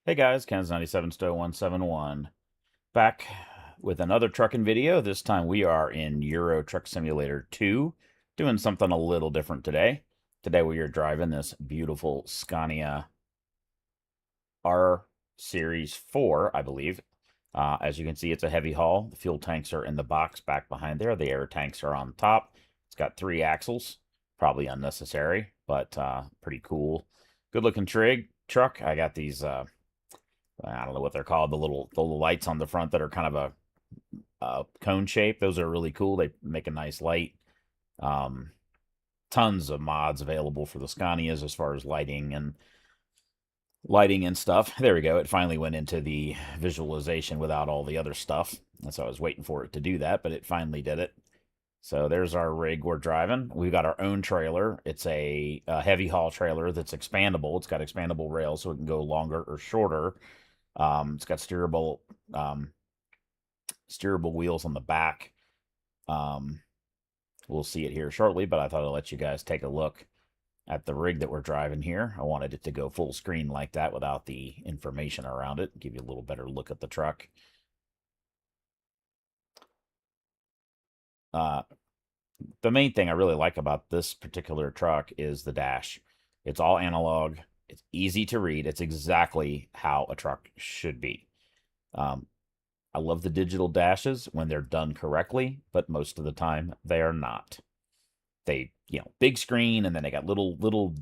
Hey guys, Kansas97 Stowe 171 back with another trucking video. This time we are in Euro Truck Simulator 2, doing something a little different today. Today we are driving this beautiful Scania R Series 4, I believe. As you can see, it's a heavy haul. The fuel tanks are in the box back behind there. The air tanks are on top. It's got 3 axles, probably unnecessary, but pretty cool. Good looking truck. I got these I don't know what they're called, the little lights on the front that are kind of a cone shape. Those are really cool. They make a nice light. Um, Tons of mods available for the Scanias as far as lighting and stuff. There we go. It finally went into the visualization without all the other stuff. And so I was waiting for it to do that, but it finally did it. So there's our rig we're driving. We've got our own trailer. It's a heavy haul trailer that's expandable. It's got expandable rails so it can go longer or shorter. It's got steerable wheels on the back. We'll see it here shortly, but I thought I'd let you guys take a look at the rig that we're driving here. I wanted it to go full screen like that without the information around it, give you a little better look at the truck. The main thing I really like about this particular truck is the dash. It's all analog. It's easy to read. It's exactly how a truck should be. I love the digital dashes when they're done correctly, but most of the time they are not. They, big screen, and then they got little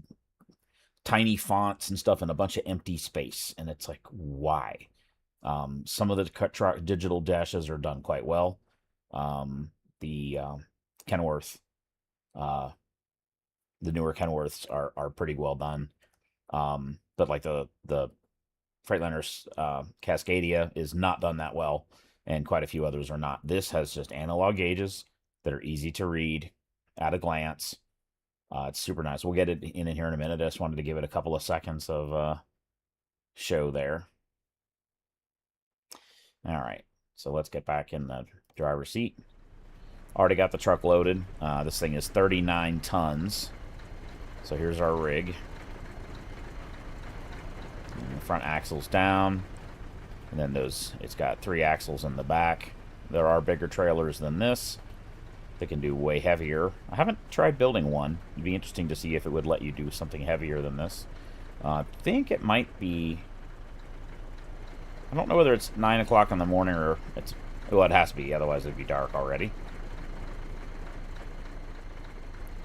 tiny fonts and stuff and a bunch of empty space. And it's like, why? Some of the digital dashes are done quite well. The Kenworth, the newer Kenworths are pretty well done. But like the Freightliner's Cascadia is not done that well, and quite a few others are not. This has just analog gauges that are easy to read at a glance. It's super nice. We'll get it in here in a minute. I just wanted to give it a couple of seconds of show there. All right, so let's get back in the driver's seat. Already got the truck loaded. This thing is 39 tons. So here's our rig. And the front axle's down. And then it's got 3 axles in the back. There are bigger trailers than this. They can do way heavier. I haven't tried building one. It'd be interesting to see if it would let you do something heavier than this. I think it might be... I don't know whether it's 9 o'clock in the morning or it's... Well, it has to be, otherwise it'd be dark already.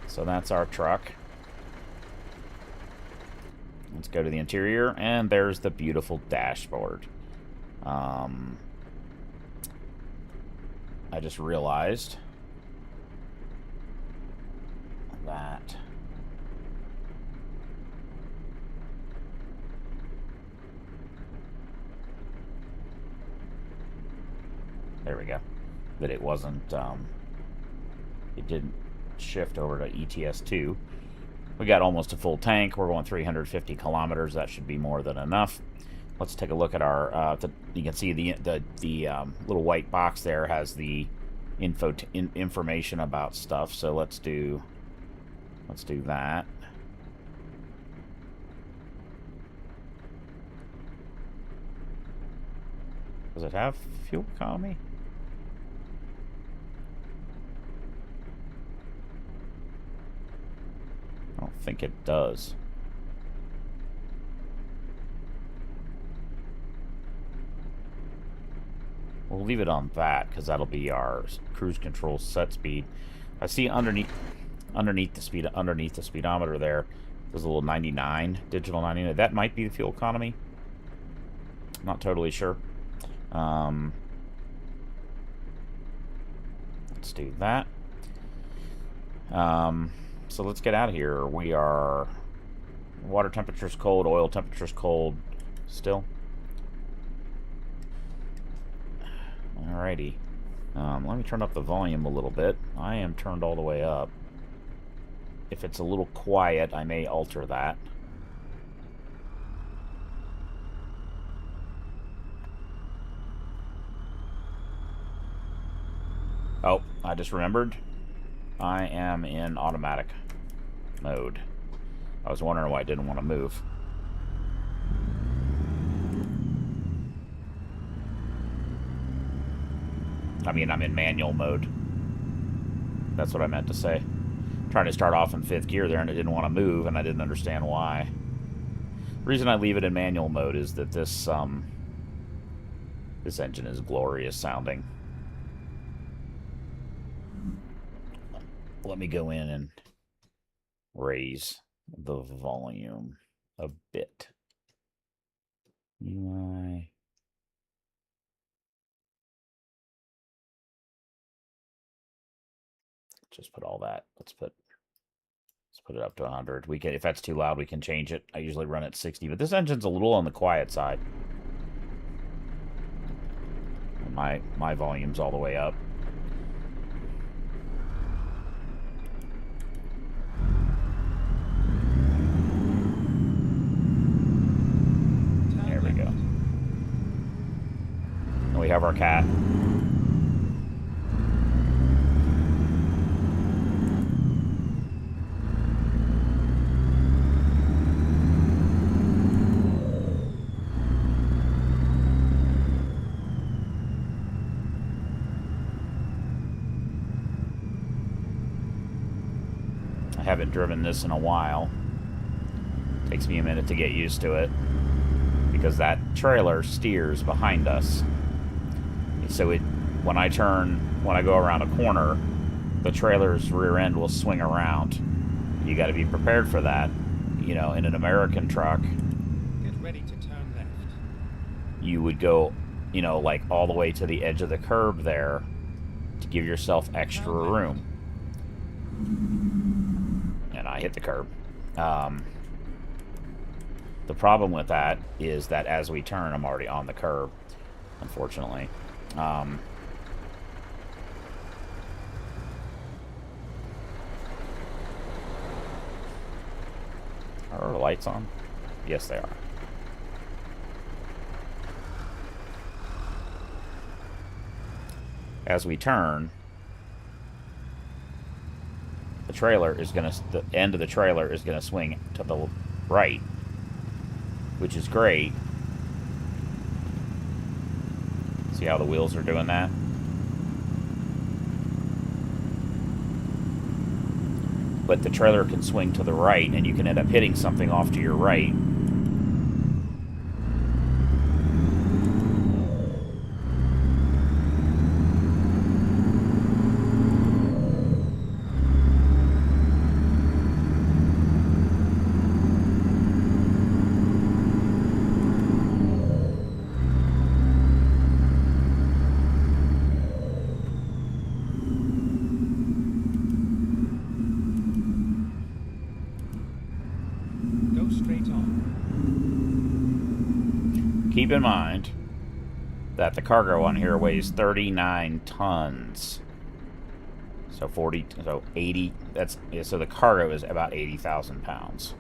So that's our truck. Let's go to the interior, and there's the beautiful dashboard. I just realized that there we go. That it wasn't, it didn't shift over to ETS2. We got almost a full tank. We're going 350 kilometers. That should be more than enough. Let's take a look at our. You can see the little white box there has the information about stuff. So let's do that. Does it have fuel economy? I don't think it does. We'll leave it on that because that'll be our cruise control set speed. I see underneath the speedometer there, there's a little 99, digital 99. That might be the fuel economy. Not totally sure. Let's do that. So let's get out of here. We are... Water temperature's cold, oil temperature's cold still. Alrighty. Let me turn up the volume a little bit. I am turned all the way up. If it's a little quiet, I may alter that. Oh, I just remembered. I am in automatic mode. I was wondering why I didn't want to move. I mean, I'm in manual mode. That's what I meant to say. Trying to start off in 5th gear there, and it didn't want to move, and I didn't understand why. The reason I leave it in manual mode is that this engine is glorious sounding. Let me go in and raise the volume a bit. UI. Just put all that. Let's put it up to 100. We can, if that's too loud, we can change it. I usually run at 60, but this engine's a little on the quiet side. My volume's all the way up. There we go. And we have our cat. I haven't driven this in a while. Takes me a minute to get used to it because that trailer steers behind us. So when I go around a corner, the trailer's rear end will swing around. You got to be prepared for that. You know, in an American truck, get ready to turn left. You would go, you know, like all the way to the edge of the curb there to give yourself extra room. And I hit the curb. The problem with that is that as we turn, I'm already on the curb, unfortunately. Are our lights on? Yes, they are. As we turn, the end of the trailer is gonna swing to the right, which is great. See how the wheels are doing that? But the trailer can swing to the right, and you can end up hitting something off to your right. Keep in mind that the cargo on here weighs 39 tons. So 80, so the cargo is about 80,000 pounds.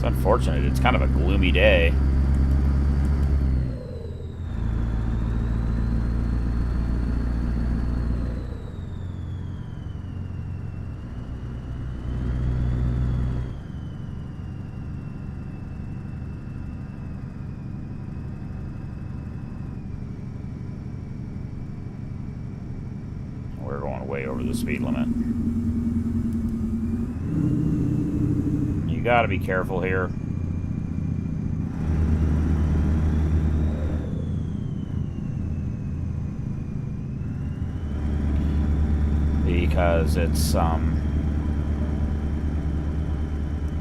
Unfortunate. It's kind of a gloomy day. We're going way over the speed limit. You gotta be careful here. Because it's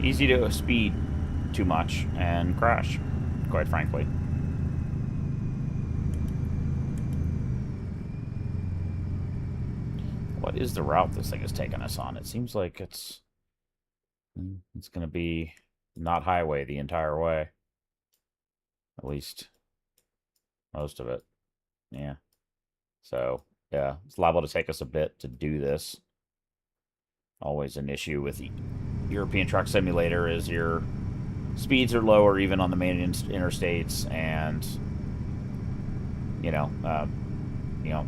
easy to speed too much and crash, quite frankly. What is the route this thing is taking us on? It seems like it's going to be not highway the entire way. At least most of it. Yeah. So, yeah, it's liable to take us a bit to do this. Always an issue with the European Truck Simulator is your speeds are lower even on the main interstates, and you know, you know,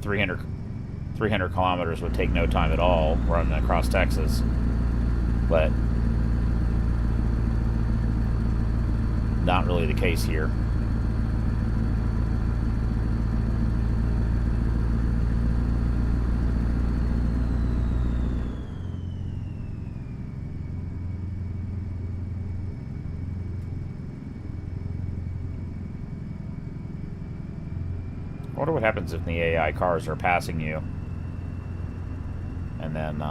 300 kilometers would take no time at all running across Texas, but not really the case here. I wonder what happens if the AI cars are passing you, and then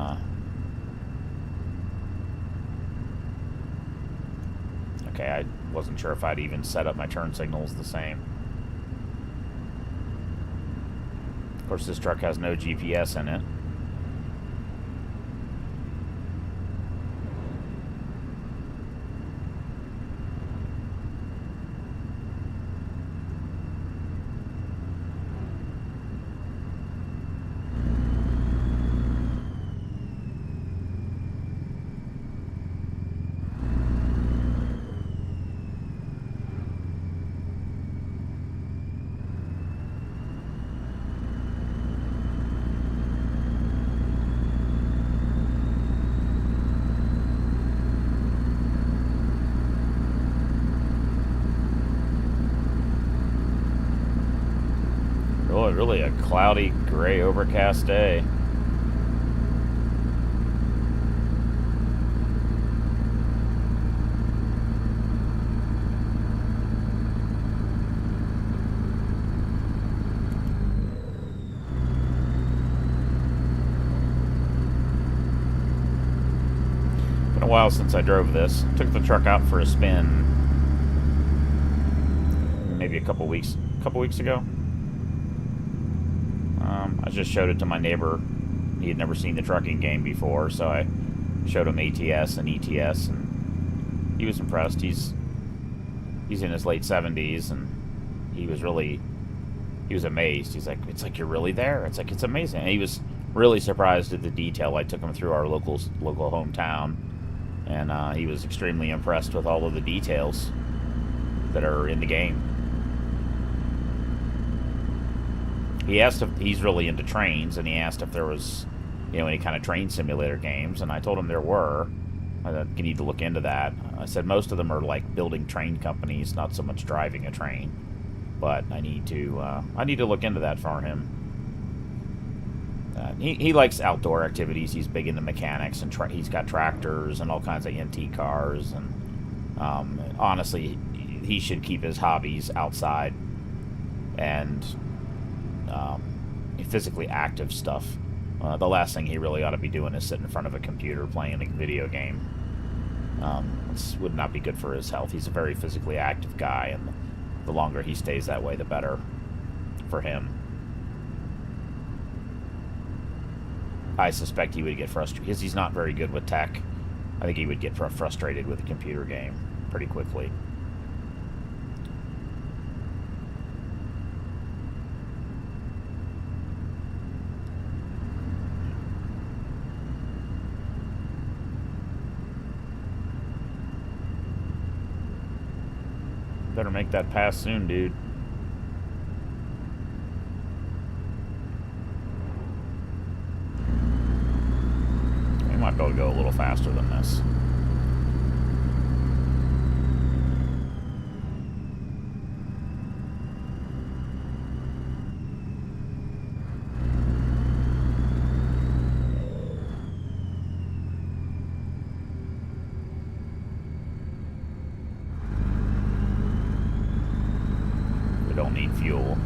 okay, I wasn't sure if I'd even set up my turn signals the same. Of course, this truck has no GPS in it. Really a cloudy, gray, overcast day. Been a while since I drove this. Took the truck out for a spin maybe a couple weeks ago. I just showed it to my neighbor. He had never seen the trucking game before, so I showed him ATS and ETS, and he was impressed. He's in his late 70s, and he was amazed. He's like, "It's like you're really there. It's like it's amazing." And he was really surprised at the detail. I took him through our local hometown, and he was extremely impressed with all of the details that are in the game. He asked if he's really into trains, and he asked if there was, any kind of train simulator games, and I told him there were. I thought, you need to look into that. I said most of them are like building train companies, not so much driving a train. But I need to look into that for him. He likes outdoor activities. He's big into mechanics, and he's got tractors and all kinds of antique cars. And honestly, he should keep his hobbies outside and physically active stuff. The last thing he really ought to be doing is sitting in front of a computer playing a video game. This would not be good for his health. He's a very physically active guy, and the longer he stays that way, the better for him. I suspect he would get frustrated, because he's not very good with tech. I think he would get frustrated with a computer game pretty quickly. Better make that pass soon, dude. We might be able to go a little faster than this. Don't need fuel.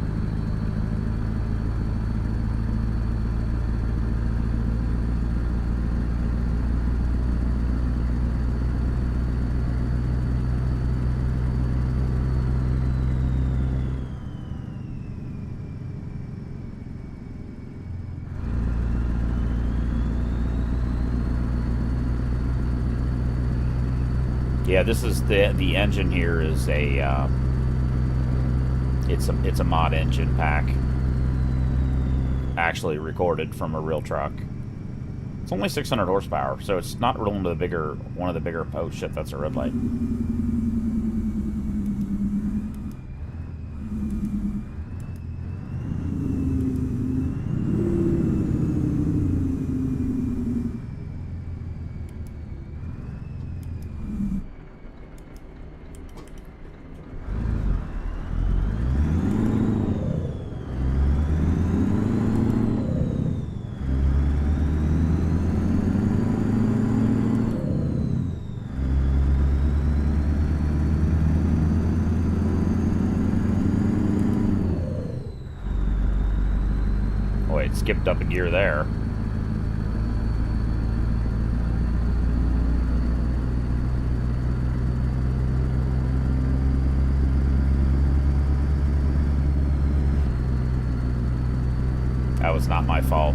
Yeah, this is the engine here is a It's a mod engine pack, actually recorded from a real truck. It's only 600 horsepower, so it's not rolling to one of the bigger. Oh shit, that's a red light. Oh, it skipped up a gear there. That was not my fault.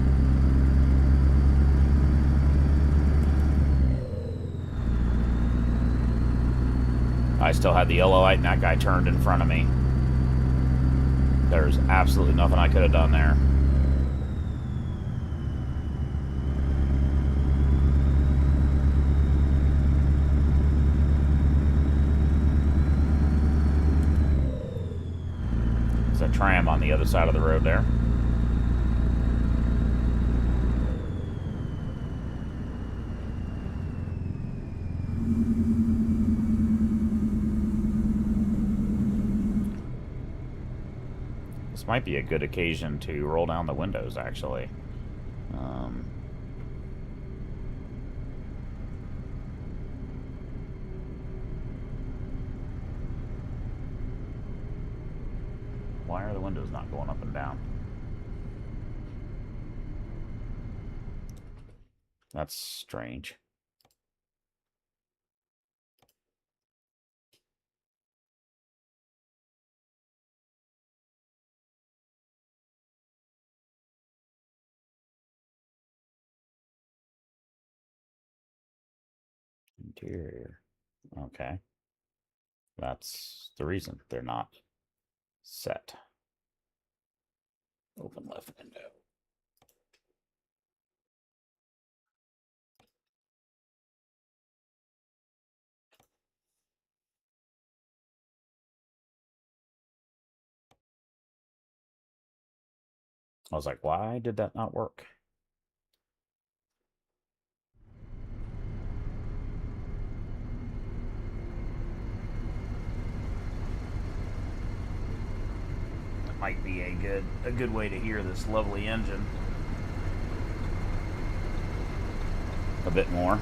I still had the yellow light and that guy turned in front of me. There's absolutely nothing I could have done there. There's a tram on the other side of the road there. This might be a good occasion to roll down the windows, actually. Why are the windows not going up and down? That's strange. Interior. Okay. That's the reason they're not set. Open left window. I was like, why did that not work? That might be a good way to hear this lovely engine a bit more.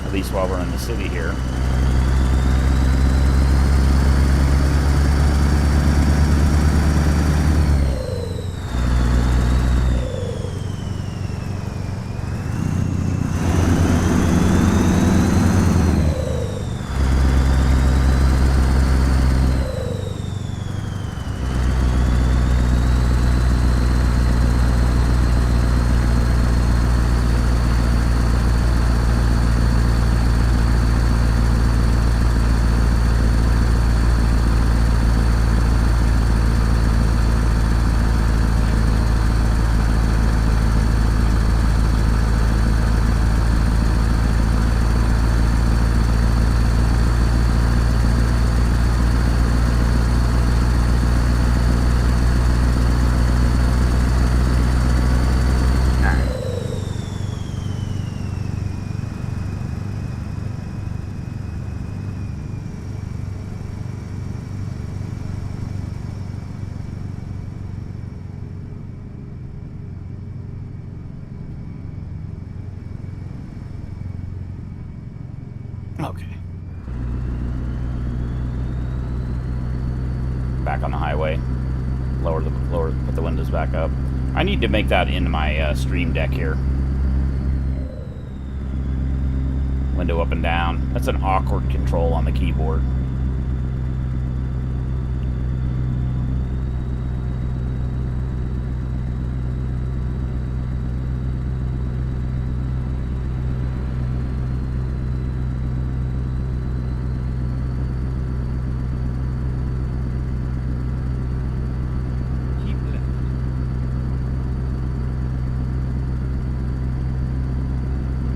At least while we're in the city here. Okay. Back on the highway. Put the windows back up. I need to make that in my Stream Deck here. Window up and down. That's an awkward control on the keyboard. Keep left.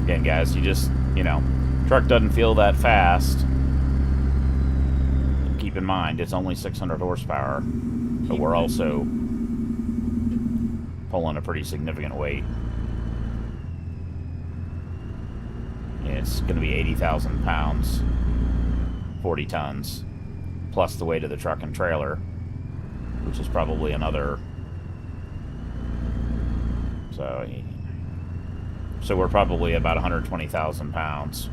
Again, guys, you just, you know, truck doesn't feel that fast. Keep in mind, it's only 600 horsepower, but we're also pulling a pretty significant weight. It's going to be 80,000 pounds, 40 tons, plus the weight of the truck and trailer, which is probably another... So we're probably about 120,000 pounds.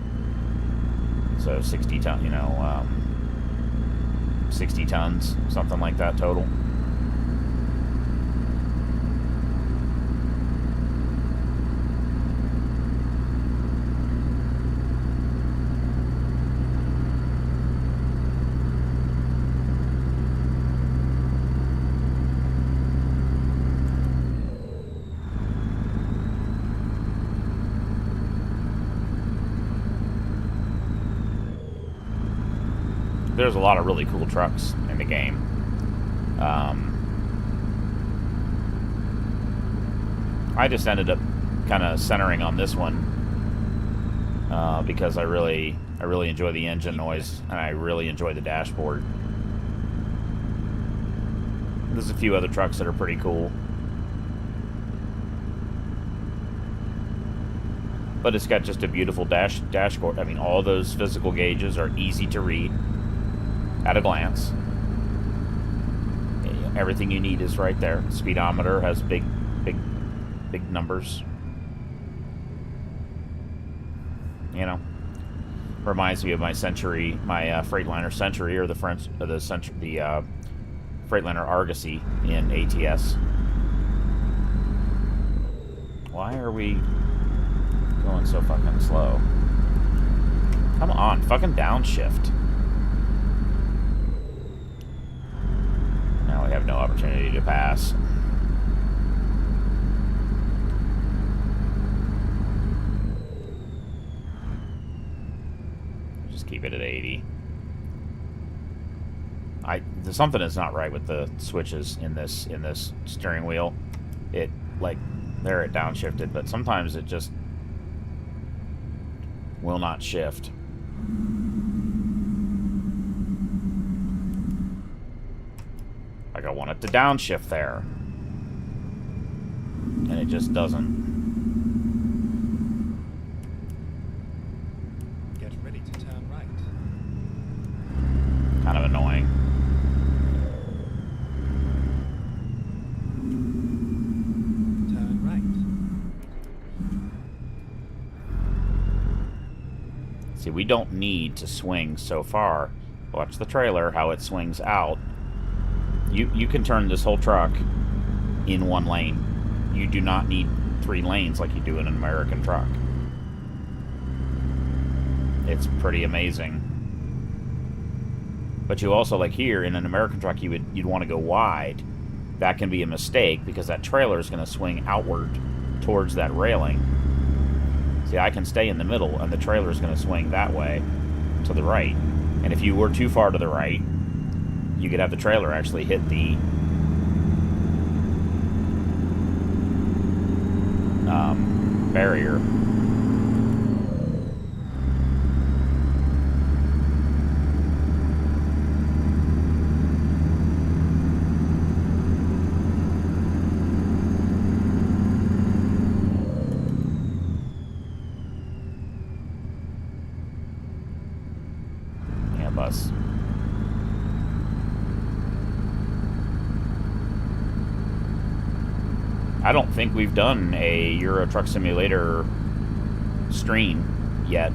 So 60 ton, 60 tons, something like that total. There's a lot of really cool trucks in the game. I just ended up kind of centering on this one because I really enjoy the engine noise and I really enjoy the dashboard. There's a few other trucks that are pretty cool, but it's got just a beautiful dashboard. I mean, all those physical gauges are easy to read at a glance. Everything you need is right there. Speedometer has big numbers. You know, reminds me of my Century, my Freightliner Century, or the Freightliner Argosy in ATS. Why are we going so fucking slow? Come on, fucking downshift. Now we have no opportunity to pass. Just keep it at 80. There's something that's not right with the switches in this steering wheel. It, like, they're at downshifted, but sometimes it just will not shift. Like, I want it to downshift there. And it just doesn't. Get ready to turn right. Kind of annoying. Turn right. See, we don't need to swing so far. Watch the trailer, how it swings out. You can turn this whole truck in one lane. You do not need 3 lanes like you do in an American truck. It's pretty amazing. But you also, like here, in an American truck, you'd want to go wide. That can be a mistake because that trailer is going to swing outward towards that railing. See, I can stay in the middle, and the trailer is going to swing that way to the right. And if you were too far to the right, you could have the trailer actually hit the barrier. Yeah, bus. I don't think we've done a Euro Truck Simulator stream yet.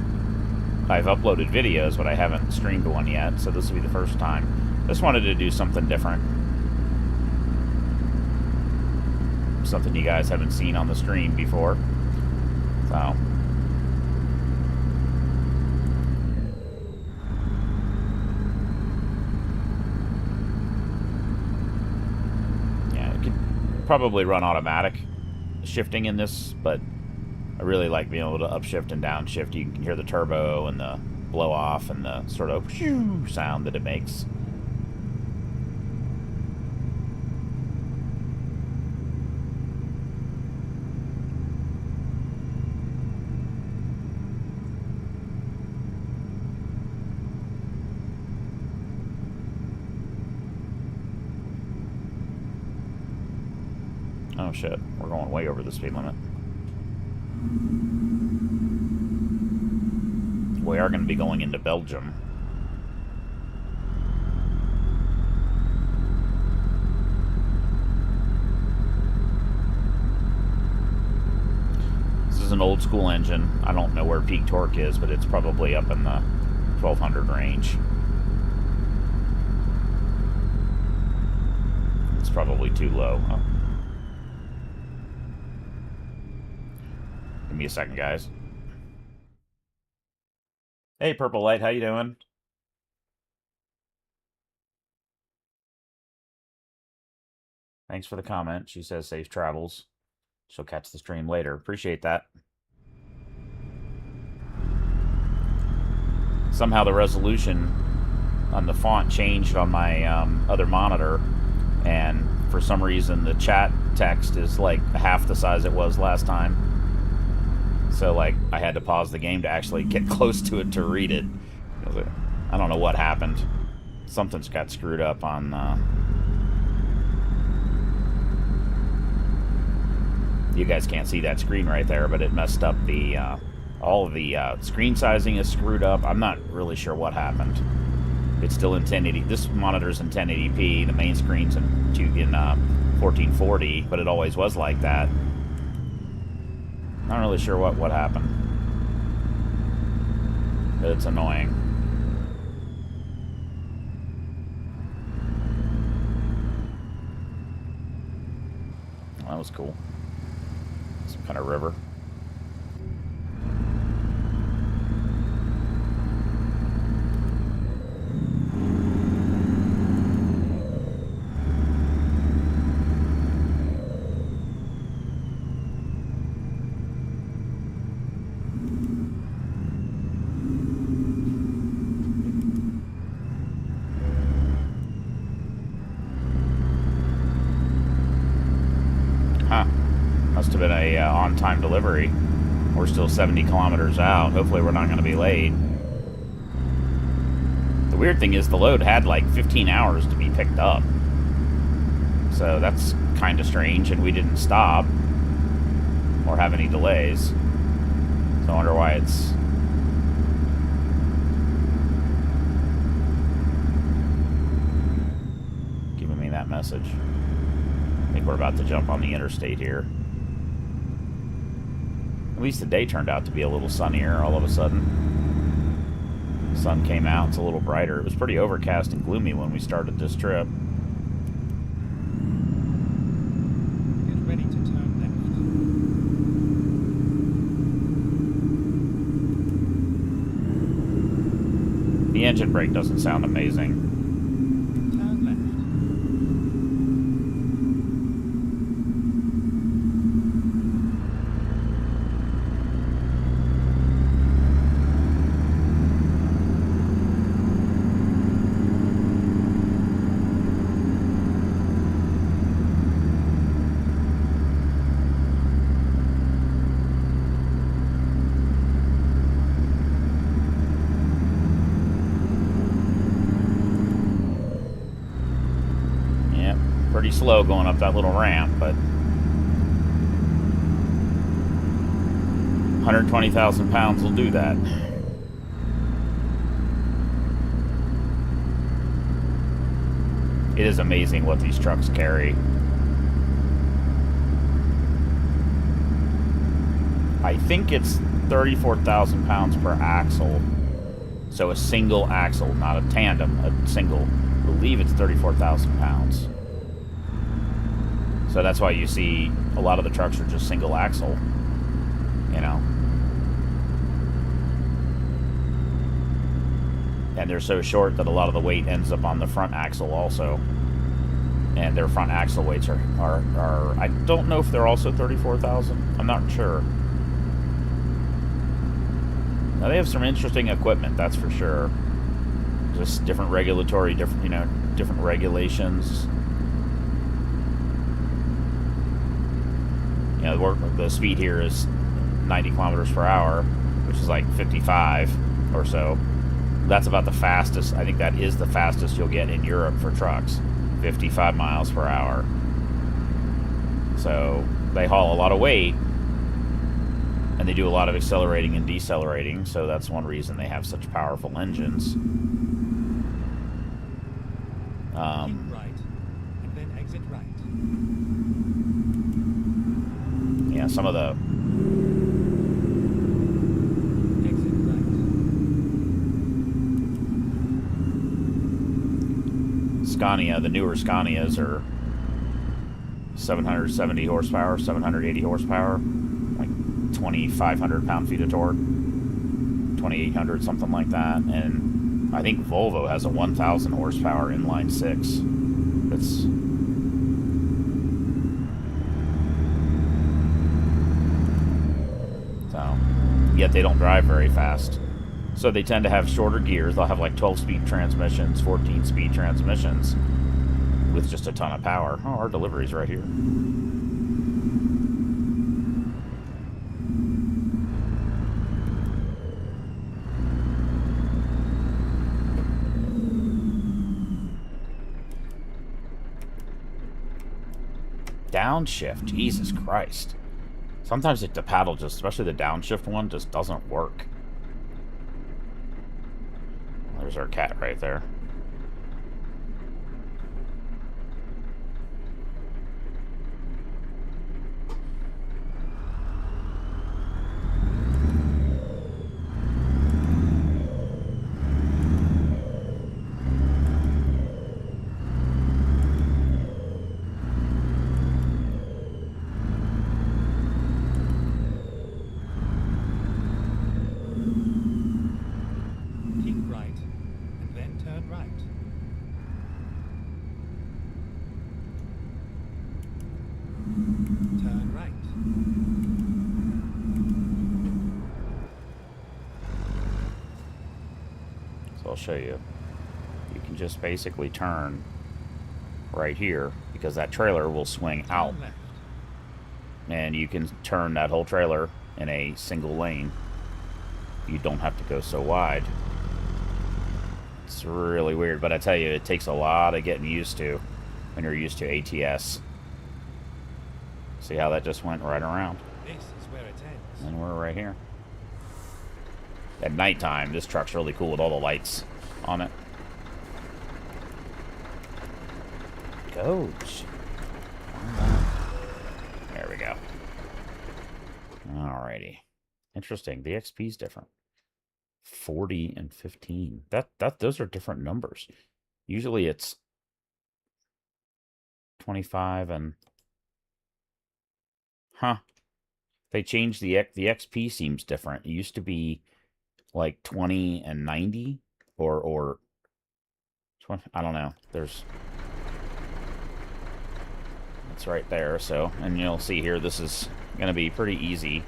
I've uploaded videos, but I haven't streamed one yet, so this will be the first time. Just wanted to do something different. Something you guys haven't seen on the stream before. So, probably run automatic shifting in this, but I really like being able to upshift and downshift. You can hear the turbo and the blow off and the sort of whew sound that it makes. Oh shit, we're going way over the speed limit. We are going to be going into Belgium. This is an old school engine. I don't know where peak torque is, but it's probably up in the 1200 range. It's probably too low. Oh. Give me a second, guys. Hey, Purple Light, how you doing? Thanks for the comment. She says safe travels. She'll catch the stream later. Appreciate that. Somehow the resolution on the font changed on my other monitor, and for some reason the chat text is like half the size it was last time. So, like, I had to pause the game to actually get close to it to read it. I don't know what happened. Something's got screwed up on... You guys can't see that screen right there, but it messed up the... all of the screen sizing is screwed up. I'm not really sure what happened. It's still in 1080. This monitor's in 1080p. The main screen's in 1440, but it always was like that. Not really sure what happened. But it's annoying. Well, that was cool. Some kind of river. Must have been a on-time delivery. We're still 70 kilometers out. Hopefully we're not going to be late. The weird thing is the load had like 15 hours to be picked up. So that's kind of strange, and we didn't stop or have any delays. So I wonder why it's... giving me that message. I think we're about to jump on the interstate here. At least the day turned out to be a little sunnier all of a sudden. The sun came out, it's a little brighter. It was pretty overcast and gloomy when we started this trip. Get ready to turn left. The engine brake doesn't sound amazing. Turn left. Pretty slow going up that little ramp, but 120,000 pounds will do that. It is amazing what these trucks carry. I think it's 34,000 pounds per axle. So a single axle, not a tandem, a single. I believe it's 34,000 pounds. So that's why you see a lot of the trucks are just single axle, you know. And they're so short that a lot of the weight ends up on the front axle also. and their front axle weights are I don't know if they're also 34,000. I'm not sure. Now they have some interesting equipment, that's for sure. Just different regulatory, different regulations. The speed here is 90 kilometers per hour, which is like 55 or so. That's about the fastest. I think that is the fastest you'll get in Europe for trucks. 55 miles per hour. So they haul a lot of weight, and they do a lot of accelerating and decelerating, so that's one reason they have such powerful engines. Keep right, and then exit right. Yeah, some of the Exit right. Scania, the newer Scanias are 770 horsepower, 780 horsepower, like 2,500 pound-feet of torque, 2,800, something like that. And I think Volvo has a 1,000 horsepower inline six. It's so, yet they don't drive very fast. So they tend to have shorter gears. They'll have like 12-speed transmissions, 14-speed transmissions, with just a ton of power. Oh, our delivery's right here. Downshift, Jesus Christ. Sometimes the paddle just, especially the downshift one, just doesn't work. There's our cat right there. I'll show you. You can just basically turn right here because that trailer will swing out. And you can turn that whole trailer in a single lane. You don't have to go so wide. It's really weird, but I tell you, it takes a lot of getting used to when you're used to ATS. See how that just went right around? This is where it ends. And we're right here. At nighttime, this truck's really cool with all the lights on it. Coach. There we go. Alrighty. Interesting. The XP's different. 40 and 15. Those are different numbers. Usually it's 25 and... Huh. They changed the XP seems different. It used to be like 20 and 90 or 20, I don't know. It's right there. So, and you'll see here, this is going to be pretty easy.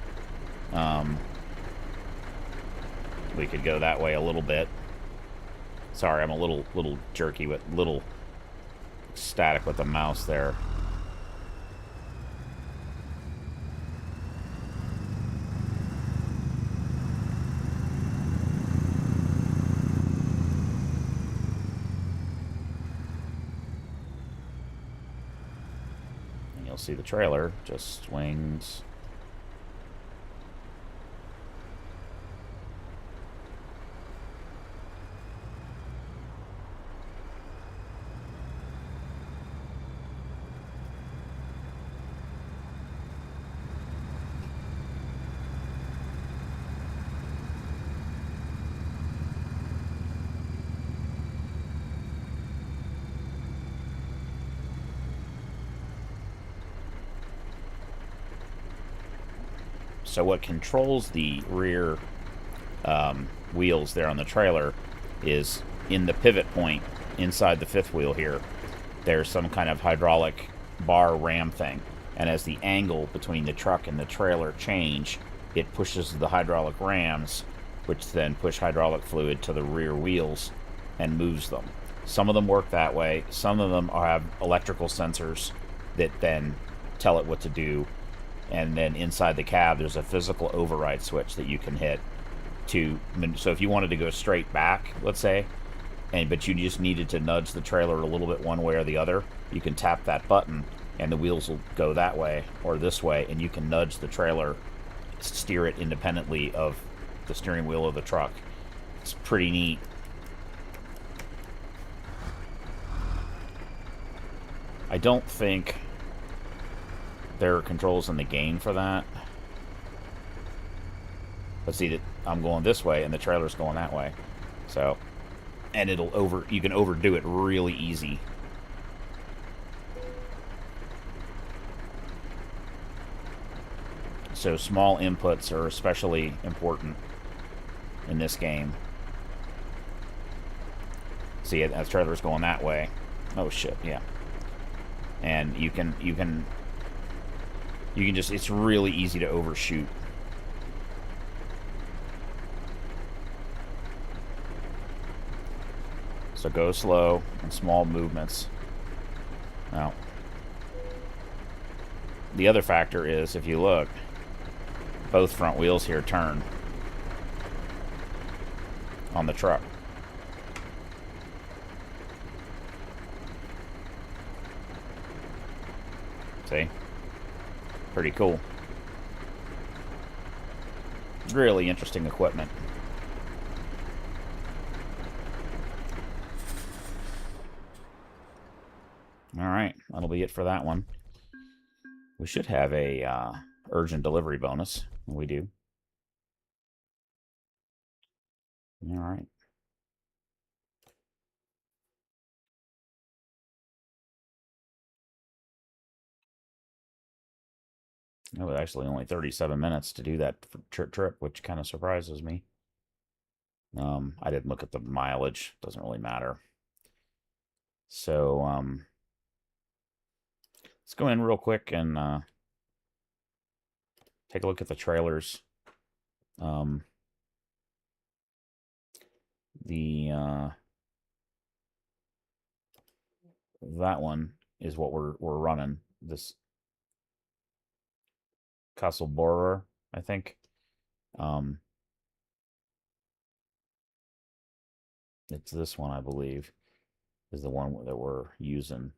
We could go that way a little bit. Sorry, I'm a little jerky with little static with the mouse there. You'll see the trailer just swings. So what controls the rear wheels there on the trailer is in the pivot point inside the fifth wheel here. there's some kind of hydraulic bar ram thing. And as the angle between the truck and the trailer change, it pushes the hydraulic rams, which then push hydraulic fluid to the rear wheels and moves them. Some of them work that way. Some of them have electrical sensors that then tell it what to do. And then inside the cab, there's a physical override switch that you can hit to. So if you wanted to go straight back, let's say, but you just needed to nudge the trailer a little bit one way or the other, you can tap that button and the wheels will go that way or this way, and you can nudge the trailer, steer it independently of the steering wheel of the truck. It's pretty neat. I don't think there are controls in the game for that. But see that I'm going this way and the trailer's going that way. So, and you can overdo it really easy. So small inputs are especially important in this game. See, that trailer's going that way. Oh shit, yeah. And you can just, it's really easy to overshoot. So go slow and small movements. Now, the other factor is, if you look, both front wheels here turn on the truck. See? Pretty cool. Really interesting equipment. Alright, that'll be it for that one. We should have a urgent delivery bonus. We do. Alright. It was actually only 37 minutes to do that trip, which kind of surprises me. I didn't look at the mileage. Doesn't really matter. So, let's go in real quick and take a look at the trailers. That one is what we're running. This Kassel, I think. It's this one, I believe, is the one that we're using.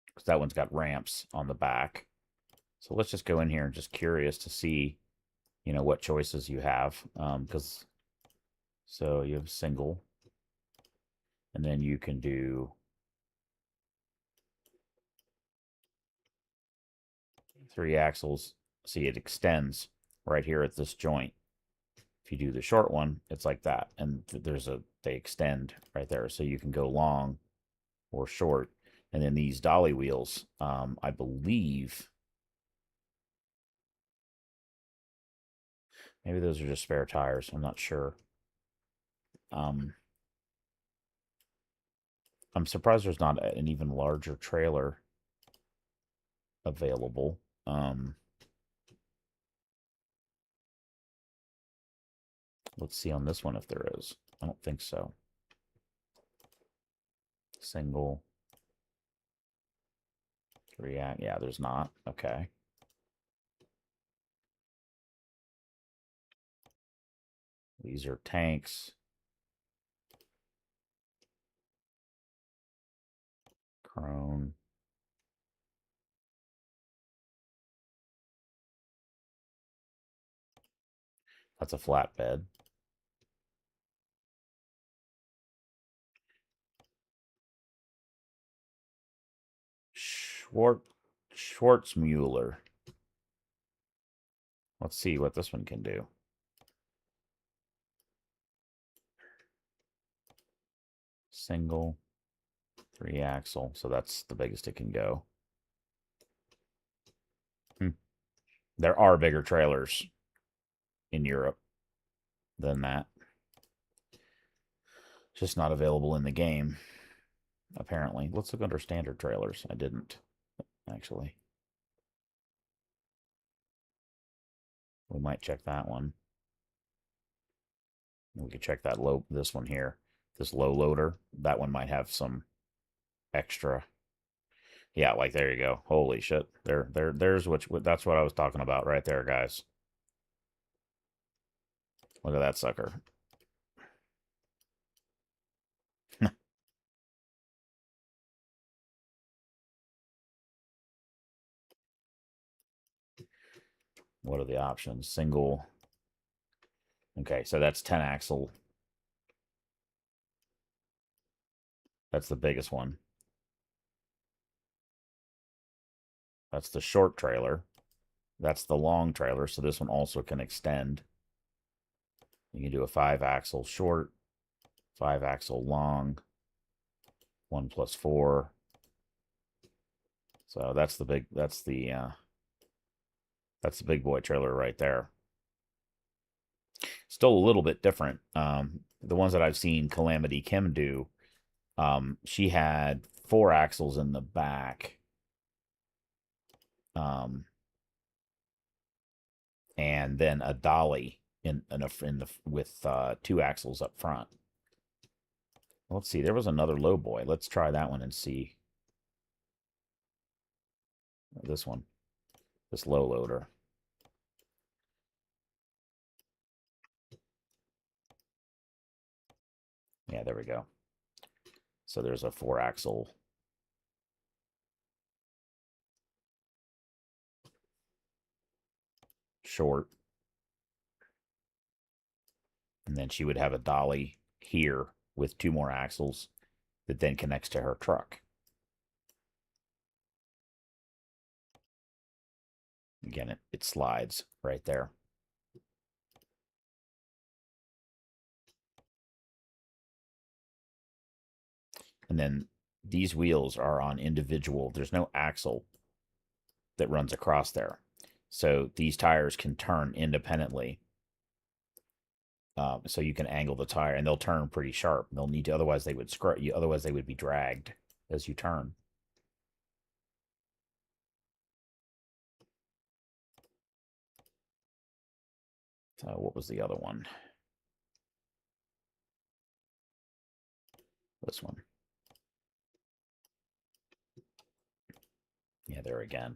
Because that one's got ramps on the back. So let's just go in here and just curious to see, what choices you have. So you have single, and then you can do 3 axles. See, it extends right here at this joint. If you do the short one, it's like that, and they extend right there, so you can go long or short. And then these dolly wheels, I believe, maybe those are just spare tires. I'm not sure. I'm surprised there's not an even larger trailer available. Let's see on this one if there is. I don't think so. Single. React. Yeah, there's not. Okay. These are tanks. Crone. That's a flatbed. Schwartzmuller. Let's see what this one can do. Single, 3 axle. So that's the biggest it can go. There are bigger trailers in Europe than that. Just not available in the game, apparently. Let's look under standard trailers. I didn't, actually. We might check that one. We could check that this one here. This low loader. That one might have some extra. Yeah, like there you go. Holy shit. There's that's what I was talking about right there, guys. Look at that sucker. What are the options? Single. Okay, so that's 10 axle. That's the biggest one. That's the short trailer. That's the long trailer, so this one also can extend. You can do a 5-axle short, 5-axle long, 1+4. So that's the big boy trailer right there. Still a little bit different. The ones that I've seen Calamity Kim do, she had 4 axles in the back, and then a dolly with 2 axles up front. Let's see. There was another low boy. Let's try that one and see. This one, this low loader. Yeah, there we go. So there's a 4-axle short. And then she would have a dolly here with 2 more axles that then connects to her truck. Again, it slides right there. And then these wheels are on individual. There's no axle that runs across there. So these tires can turn independently. So you can angle the tire, and they'll turn pretty sharp. They'll need to, otherwise they would otherwise they would be dragged as you turn. So what was the other one? This one. Yeah, there again.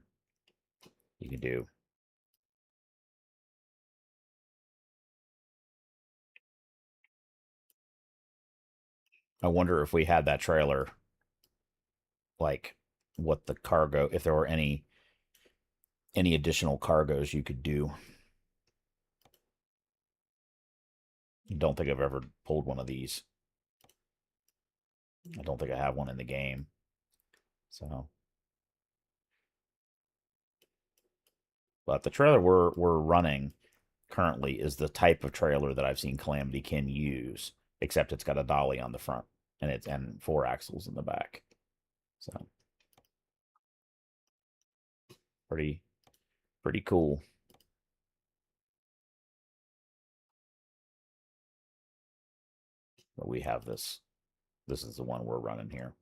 You can do. I wonder if we had that trailer, like what the cargo, if there were any additional cargoes you could do. Don't think I've ever pulled one of these. I don't think I have one in the game. So, but the trailer we're running currently is the type of trailer that I've seen Calamity can use, except it's got a dolly on the front and 4 axles in the back. So, pretty cool. But we have this. This is the one we're running here.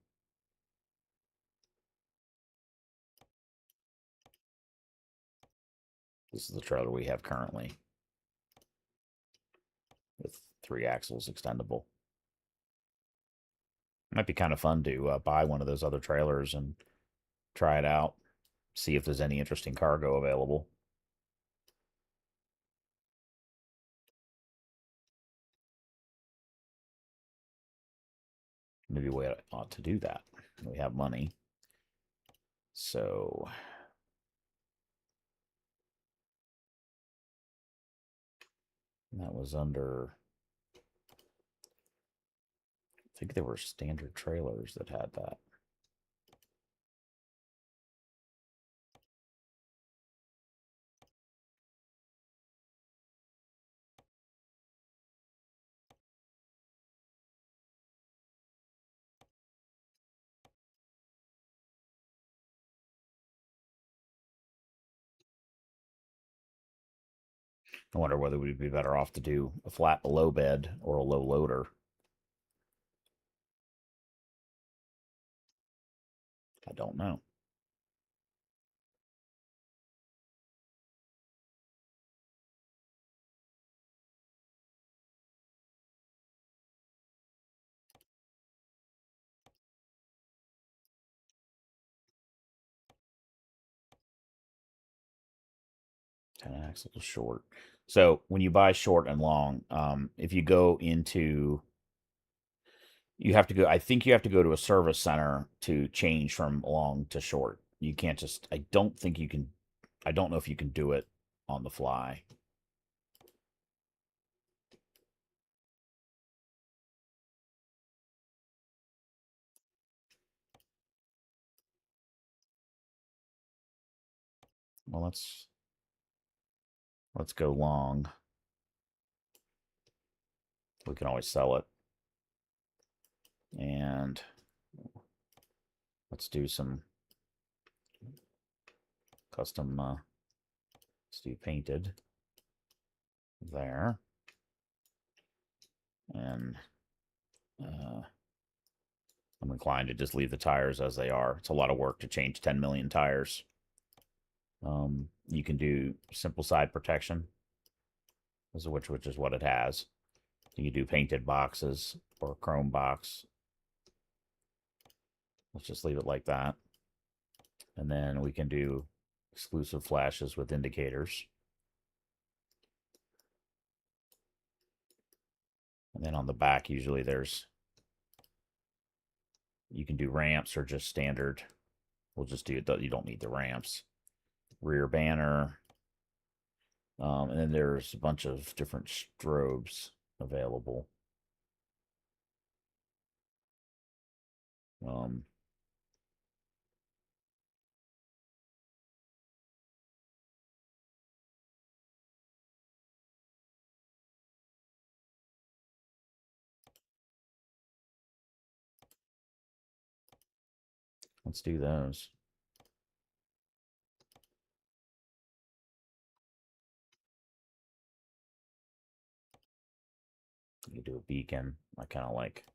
This is the trailer we have currently with 3 axles extendable. Might be kind of fun to buy one of those other trailers and try it out, see if there's any interesting cargo available. Maybe we ought to do that. We have money. So that was under, I think there were standard trailers that had that. I wonder whether we'd be better off to do a flat below bed or a low loader. I don't know. Ten axle short. So when you buy short and long, if you go into, you have to go. I think you have to go to a service center to change from long to short. You can't just. I don't think you can. I don't know if you can do it on the fly. Well, let's go long. We can always sell it, and let's do some custom. Let's do painted there, and I'm inclined to just leave the tires as they are. It's a lot of work to change 10 million tires. You can do simple side protection, which is what it has. You can do painted boxes or a chrome box. Let's just leave it like that. And then we can do exclusive flashes with indicators. And then on the back, usually you can do ramps or just standard. We'll just do it. You don't need the ramps. Rear banner. And then there's a bunch of different strobes available. Um, let's do those. You do a beacon. I kind of like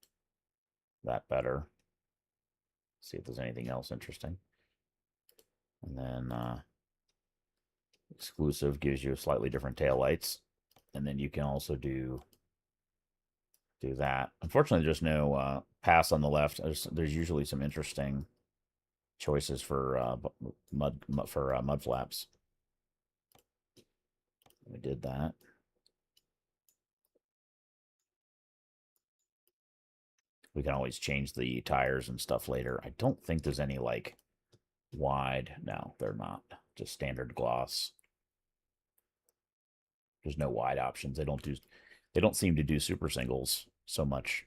that better. See if there's anything else interesting. And then exclusive gives you slightly different taillights. And then you can also do that. Unfortunately, there's no pass on the left. There's usually some interesting choices for mud flaps. We did that. We can always change the tires and stuff later. I don't think there's any like wide. No, they're not. Just standard gloss. There's no wide options. They don't seem to do super singles so much,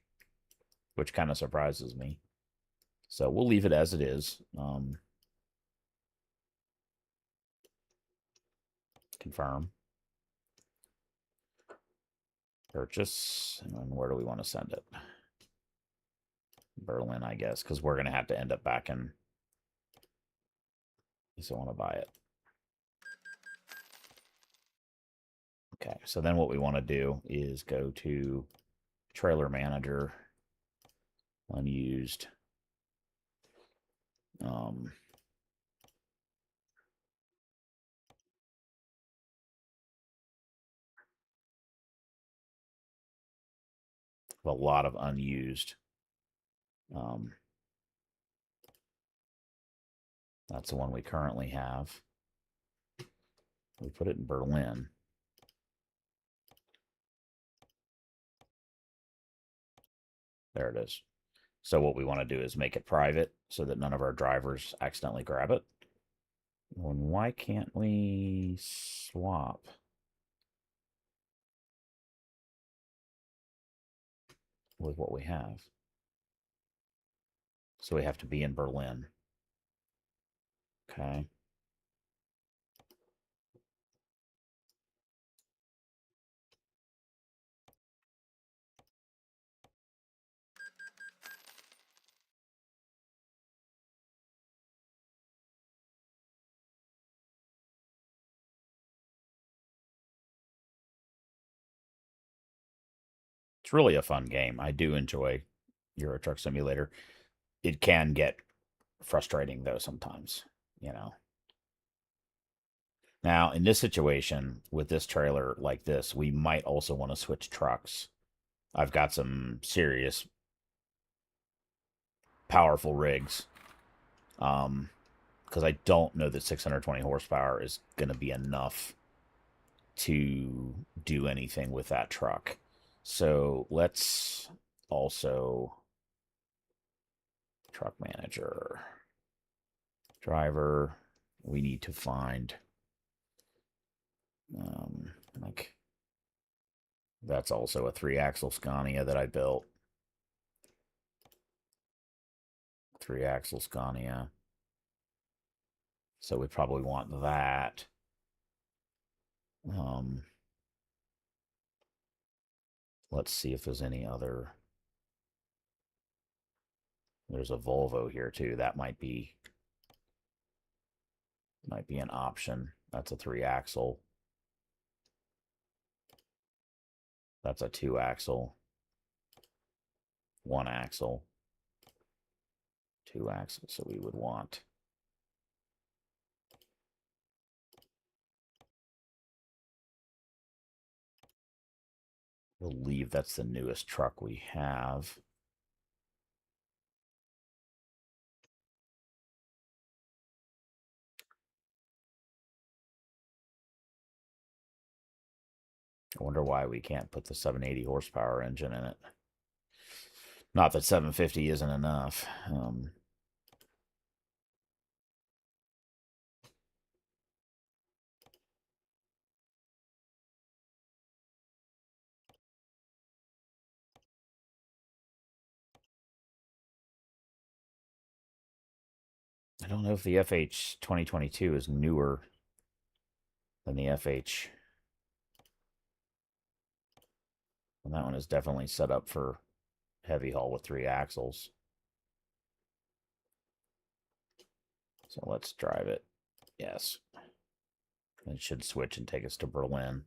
which kind of surprises me. So we'll leave it as it is. Confirm. Purchase. And where do we want to send it? Berlin, I guess, because we're going to have to end up back in. So I want to buy it. Okay, so then what we want to do is go to trailer manager, unused. A lot of unused. That's the one we currently have. We put it in Berlin. There it is. So what we want to do is make it private so that none of our drivers accidentally grab it. Well, why can't we swap? With what we have. So we have to be in Berlin. Okay. It's really a fun game. I do enjoy Euro Truck Simulator. It can get frustrating, though, sometimes, you know. Now, in this situation, with this trailer like this, we might also want to switch trucks. I've got some serious, powerful rigs. Because I don't know that 620 horsepower is going to be enough to do anything with that truck. So let's also truck manager, driver. We need to find like that's also a 3-axle Scania that I built. 3-axle Scania. So we probably want that. Let's see if there's any other. There's a Volvo here too. That might be an option. That's a 3-axle. That's a 2-axle. 1-axle. 2-axle. So we would want. I believe that's the newest truck we have. I wonder why we can't put the 780 horsepower engine in it. Not that 750 isn't enough. I don't know if the FH 2022 is newer than the FH. And that one is definitely set up for heavy haul with 3 axles. So let's drive it. Yes. It should switch and take us to Berlin.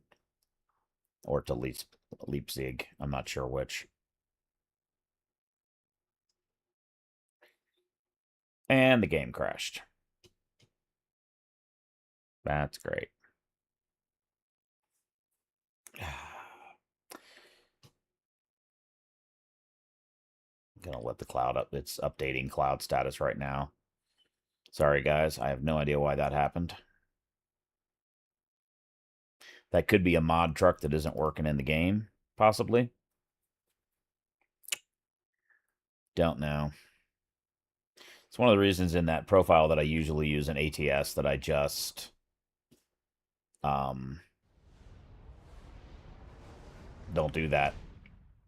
Or to Leipzig. I'm not sure which. And the game crashed. That's great. I'm gonna let the cloud up. It's updating cloud status right now. Sorry, guys. I have no idea why that happened. That could be a mod truck that isn't working in the game, possibly. Don't know. It's one of the reasons in that profile that I usually use an ATS that I just don't do that.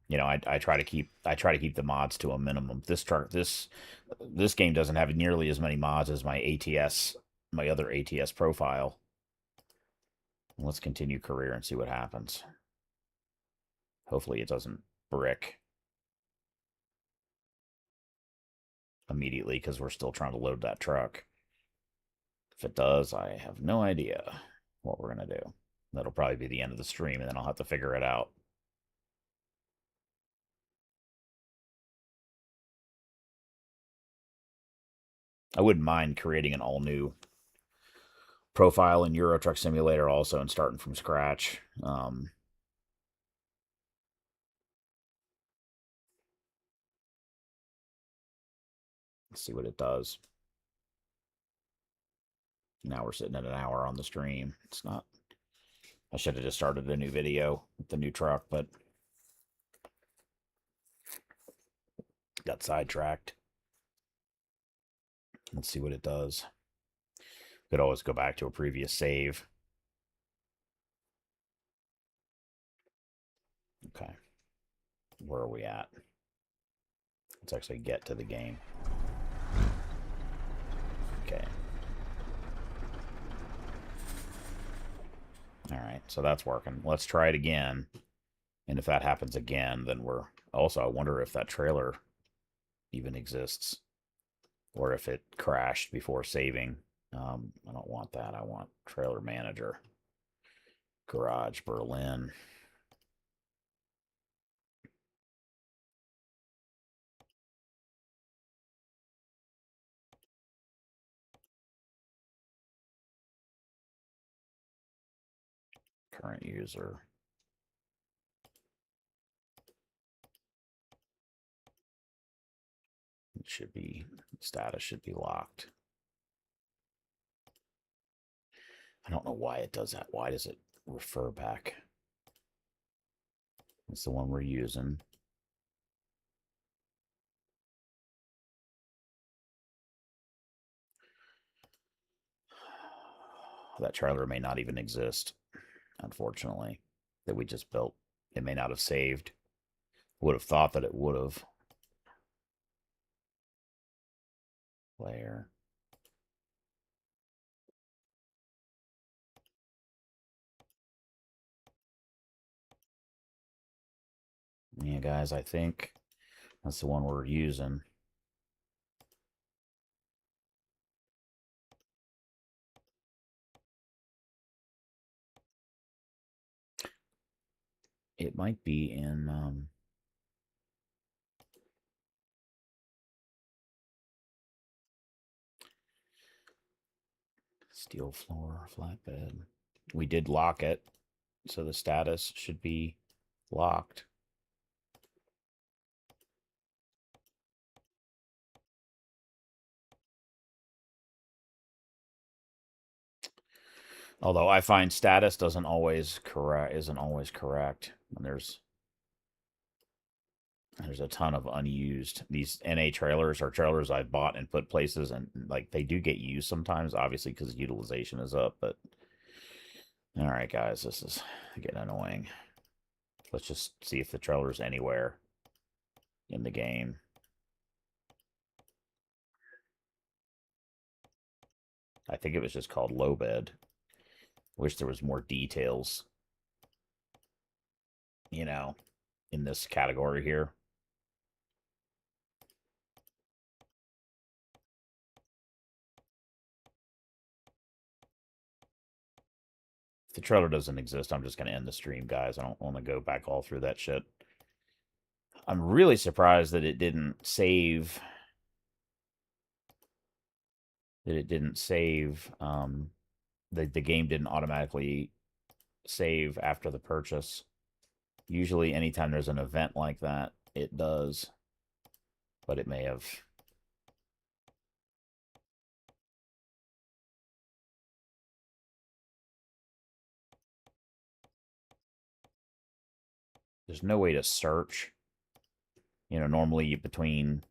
You know, I try to keep the mods to a minimum. This game doesn't have nearly as many mods as my other ATS profile. Let's continue career and see what happens. Hopefully it doesn't brick immediately because we're still trying to load that truck. If it does, I have no idea what we're going to do. That'll probably be the end of the stream, and then I'll have to figure it out. I wouldn't mind creating an all-new profile in Euro Truck Simulator also and starting from scratch. Let's see what it does. Now we're sitting at an hour on the stream. It's not. I should have just started a new video with the new truck, but got sidetracked. Let's see what it does. Could always go back to a previous save. Okay. Where are we at? Let's actually get to the game. Okay. All right, so that's working. Let's try it again. And if that happens again, then we're... Also, I wonder if that trailer even exists. Or if it crashed before saving. I don't want that. I want trailer manager. Garage, Berlin. Current user. It should be, status should be locked. I don't know why it does that. Why does it refer back? It's the one we're using. That trailer may not even exist, unfortunately, that we just built. It may not have saved. Would have thought that it would have. Player. Yeah, guys, I think that's the one we're using. It might be in steel floor, flatbed. We did lock it, so the status should be locked. Although I find status isn't always correct. And there's a ton of unused. These NA trailers are trailers I bought and put places, and like they do get used sometimes, obviously because utilization is up. But all right, guys, this is getting annoying. Let's just see if the trailer's anywhere in the game. I think it was just called low bed. Wish there was more details, you know, in this category here. If the trailer doesn't exist, I'm just going to end the stream, guys. I don't want to go back all through that shit. I'm really surprised that it didn't save. The game didn't automatically save after the purchase. Usually, anytime there's an event like that, it does. But it may have. There's no way to search. You know, normally between.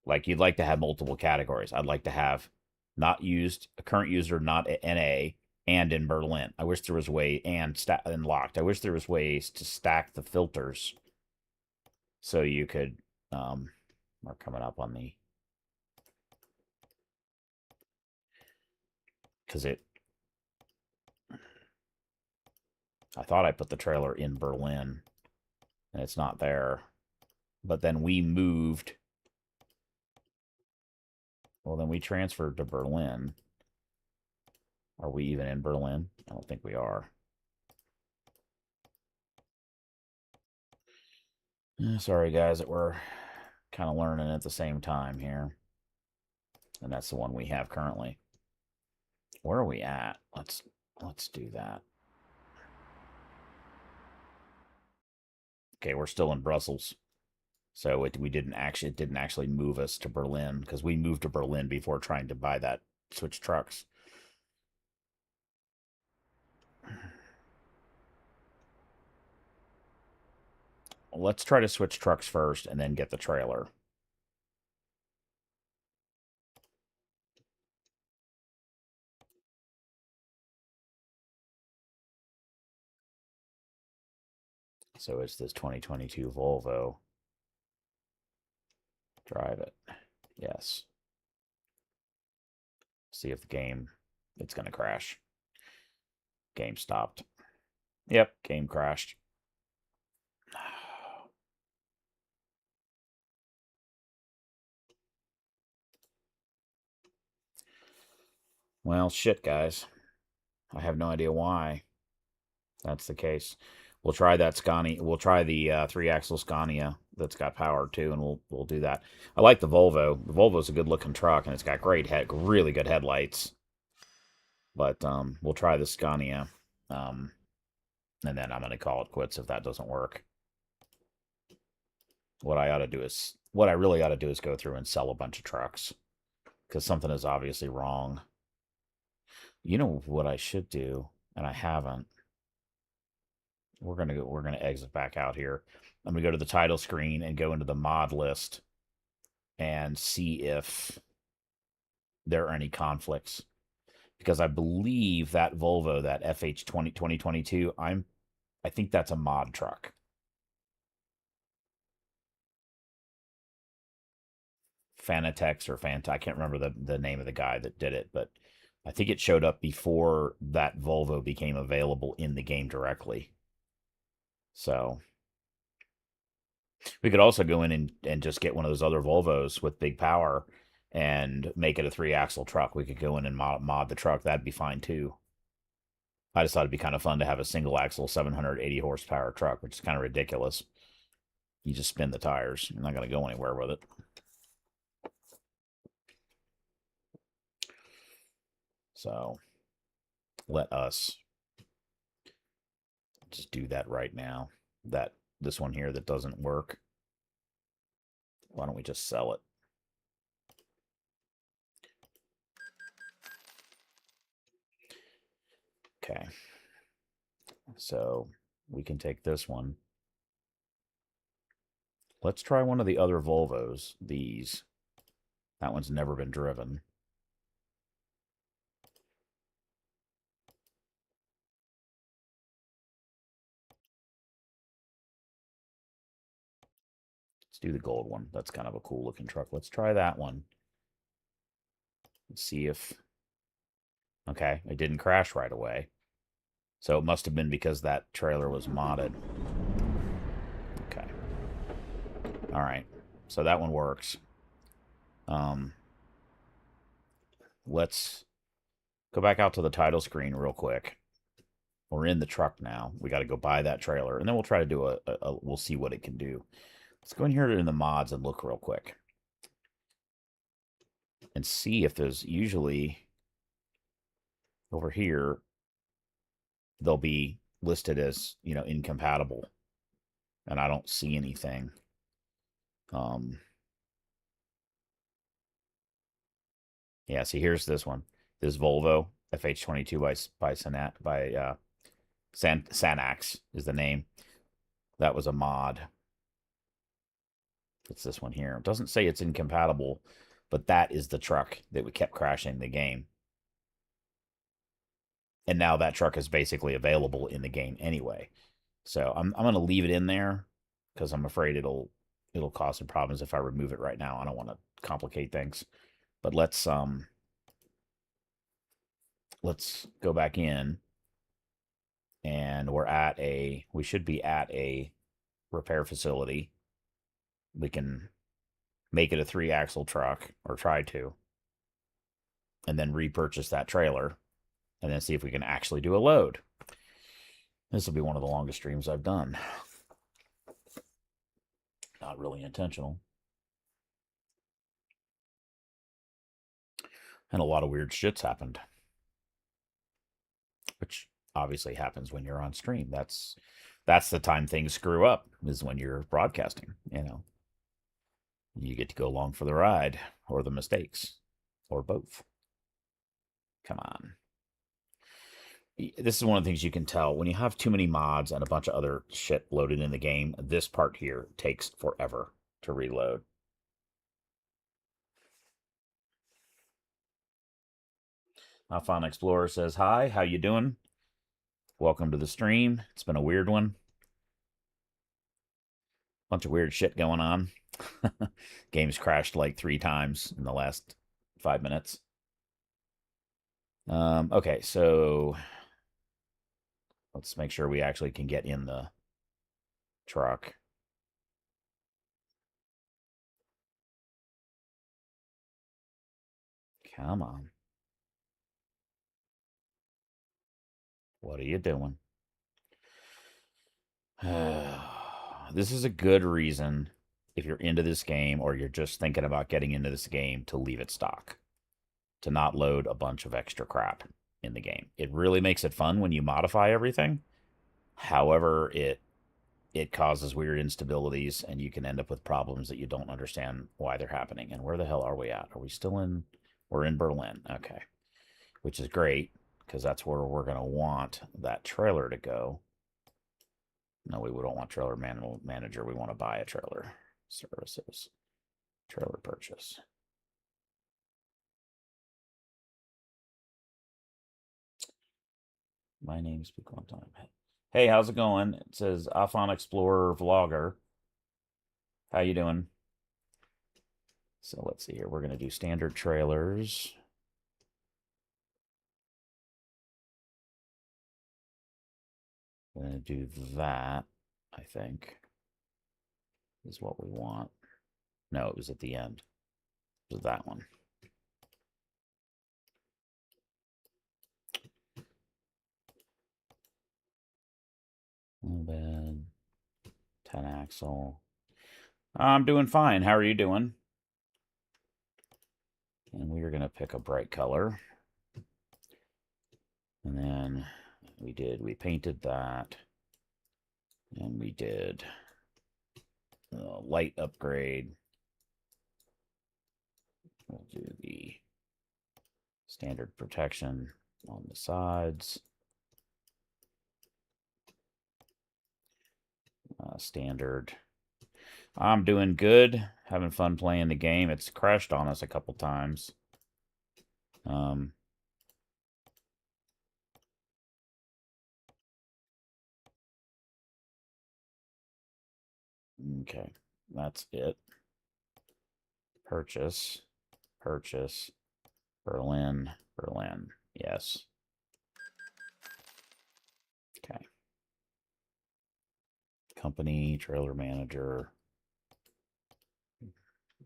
Like, you'd like to have multiple categories. I'd like to have not used, a current user, not NA, and in Berlin. I wish there was a way, and locked. I wish there was ways to stack the filters so you could, we're coming up on the, because I thought I put the trailer in Berlin, and it's not there. But then we moved. Well, then we transferred to Berlin. Are we even in Berlin? I don't think we are. Sorry, guys, that we're kind of learning at the same time here. And that's the one we have currently. Where are we at? Let's do that. Okay, we're still in Brussels. So it didn't actually move us to Berlin, because we moved to Berlin before trying to buy that switch trucks. Let's try to switch trucks first and then get the trailer. So it's this 2022 Volvo. Drive it. Yes. See if the game, it's going to crash. Game stopped. Yep, game crashed. Well, shit, guys. I have no idea why that's the case. We'll try that Scania. We'll try the 3-axle Scania that's got power too, and we'll do that. I like the Volvo. The Volvo's a good looking truck, and it's got really good headlights. But we'll try the Scania. And then I'm going to call it quits if that doesn't work. What I really ought to do is go through and sell a bunch of trucks because something is obviously wrong. You know what I should do, and I haven't. We're gonna exit back out here. I'm gonna go to the title screen and go into the mod list and see if there are any conflicts. Because I believe that Volvo, that FH 2022, I think that's a mod truck. Fanatec or Fanta, I can't remember the name of the guy that did it, but I think it showed up before that Volvo became available in the game directly. So we could also go in and just get one of those other Volvos with big power and make it a 3-axle truck. We could go in and mod the truck. That'd be fine too. I just thought it'd be kind of fun to have a single axle 780 horsepower truck, which is kind of ridiculous. You just spin the tires. You're not going to go anywhere with it. So let us just do that right now. This one here that doesn't work, why don't we just sell it? Okay. So we can take this one. Let's try one of the other Volvos. These. That one's never been driven. Let's do the gold one. That's kind of a cool looking truck. Let's try that one. Let's see if... Okay, it didn't crash right away. So it must have been because that trailer was modded. Okay. All right. So that one works. Let's go back out to the title screen real quick. We're in the truck now. We got to go buy that trailer, and then we'll try to do we'll see what it can do. Let's go in here in the mods and look real quick. And see if there's usually over here, they'll be listed as, incompatible. And I don't see anything. Yeah, see, here's this one. This Volvo FH22 by Sanax is the name. That was a mod. It's this one here. It doesn't say it's incompatible, but that is the truck that we kept crashing the game. And now that truck is basically available in the game anyway. So I'm going to leave it in there because I'm afraid it'll cause some problems if I remove it right now. I don't want to complicate things. But let's go back in, and we should be at a repair facility. We can make it a 3-axle truck, or try to, and then repurchase that trailer, and then see if we can actually do a load. This will be one of the longest streams I've done. Not really intentional. And a lot of weird shit's happened. Which obviously happens when you're on stream. That's the time things screw up, is when you're broadcasting, You get to go along for the ride, or the mistakes, or both. Come on. This is one of the things you can tell. When you have too many mods and a bunch of other shit loaded in the game, this part here takes forever to reload. Alphon Explorer says, hi, how you doing? Welcome to the stream. It's been a weird one. Bunch of weird shit going on. Game's crashed like 3 times in the last 5 minutes. Okay, so let's make sure we actually can get in the truck. Come on. What are you doing? This is a good reason, if you're into this game or you're just thinking about getting into this game, to leave it stock. To not load a bunch of extra crap. in the game. It really makes it fun when you modify everything. However, it causes weird instabilities, and you can end up with problems that you don't understand why they're happening. And where the hell are we at? Are we still in? We're in Berlin. Okay. Which is great, because that's where we're going to want that trailer to go. No, we don't want trailer manager. We want to buy a trailer. Services. Trailer purchase. My name speak one time. Hey, how's it going? It says Afon Explorer Vlogger. How you doing? So let's see here. We're going to do standard trailers. We're going to do that, I think, is what we want. No, it was at the end. It was that one. Bed, 10 axle. I'm doing fine. How are you doing? And we are going to pick a bright color. And then we painted that. And we did light upgrade. We'll do the standard protection on the sides. Standard. I'm doing good. Having fun playing the game. It's crashed on us a couple times. Okay, that's it. Purchase. Berlin. Yes. Okay. Company, trailer manager.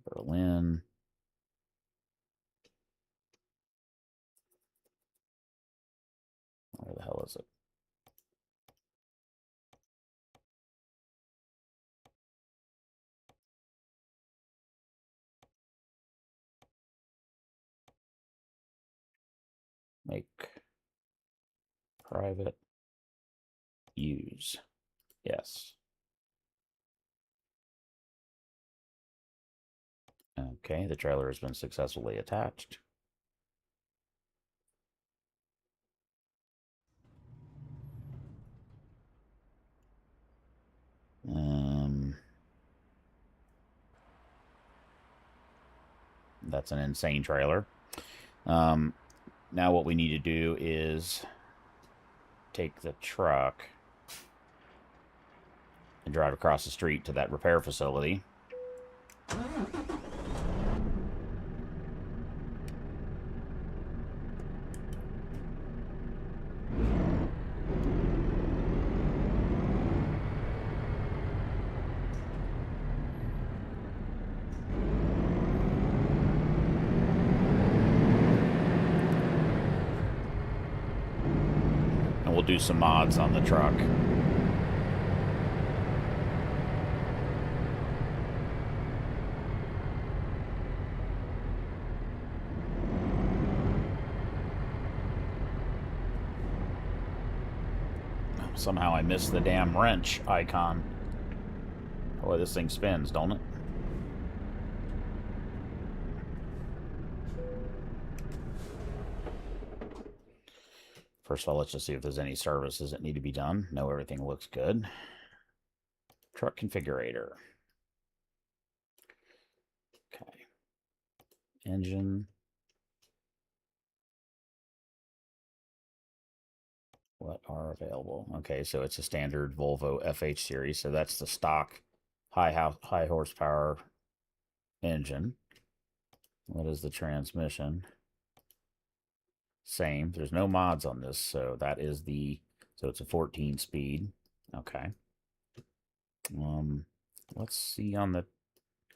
Berlin. Where the hell is it? Make private. Use. Yes. Okay, the trailer has been successfully attached. That's an insane trailer. Now what we need to do is take the truck and drive across the street to that repair facility. And we'll do some mods on the truck. Somehow I missed the damn wrench icon. Boy, this thing spins, don't it? First of all, let's just see if there's any services that need to be done. No, everything looks good. Truck configurator. Okay. Engine. What are available? Okay, so it's a standard Volvo FH series. So that's the stock high horsepower engine. What is the transmission? Same. There's no mods on this, so that is so it's a 14 speed. Okay. Let's see on the,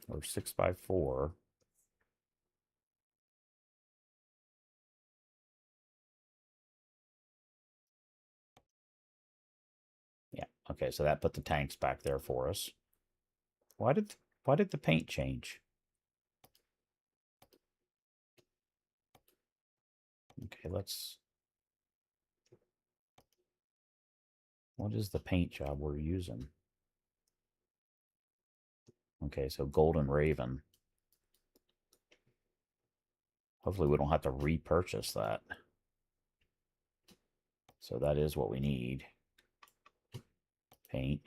or 6x4. Yeah. Okay, so that put the tanks back there for us. Why did the paint change? Okay, let's What is the paint job we're using? Okay, so Golden Raven. Hopefully we don't have to repurchase that. So that is what we need. Paint.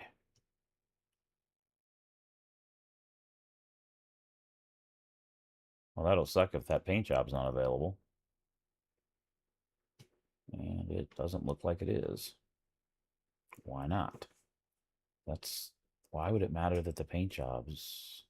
Well, that'll suck if that paint job's not available. And it doesn't look like it is. Why not? Why would it matter that the paint job's...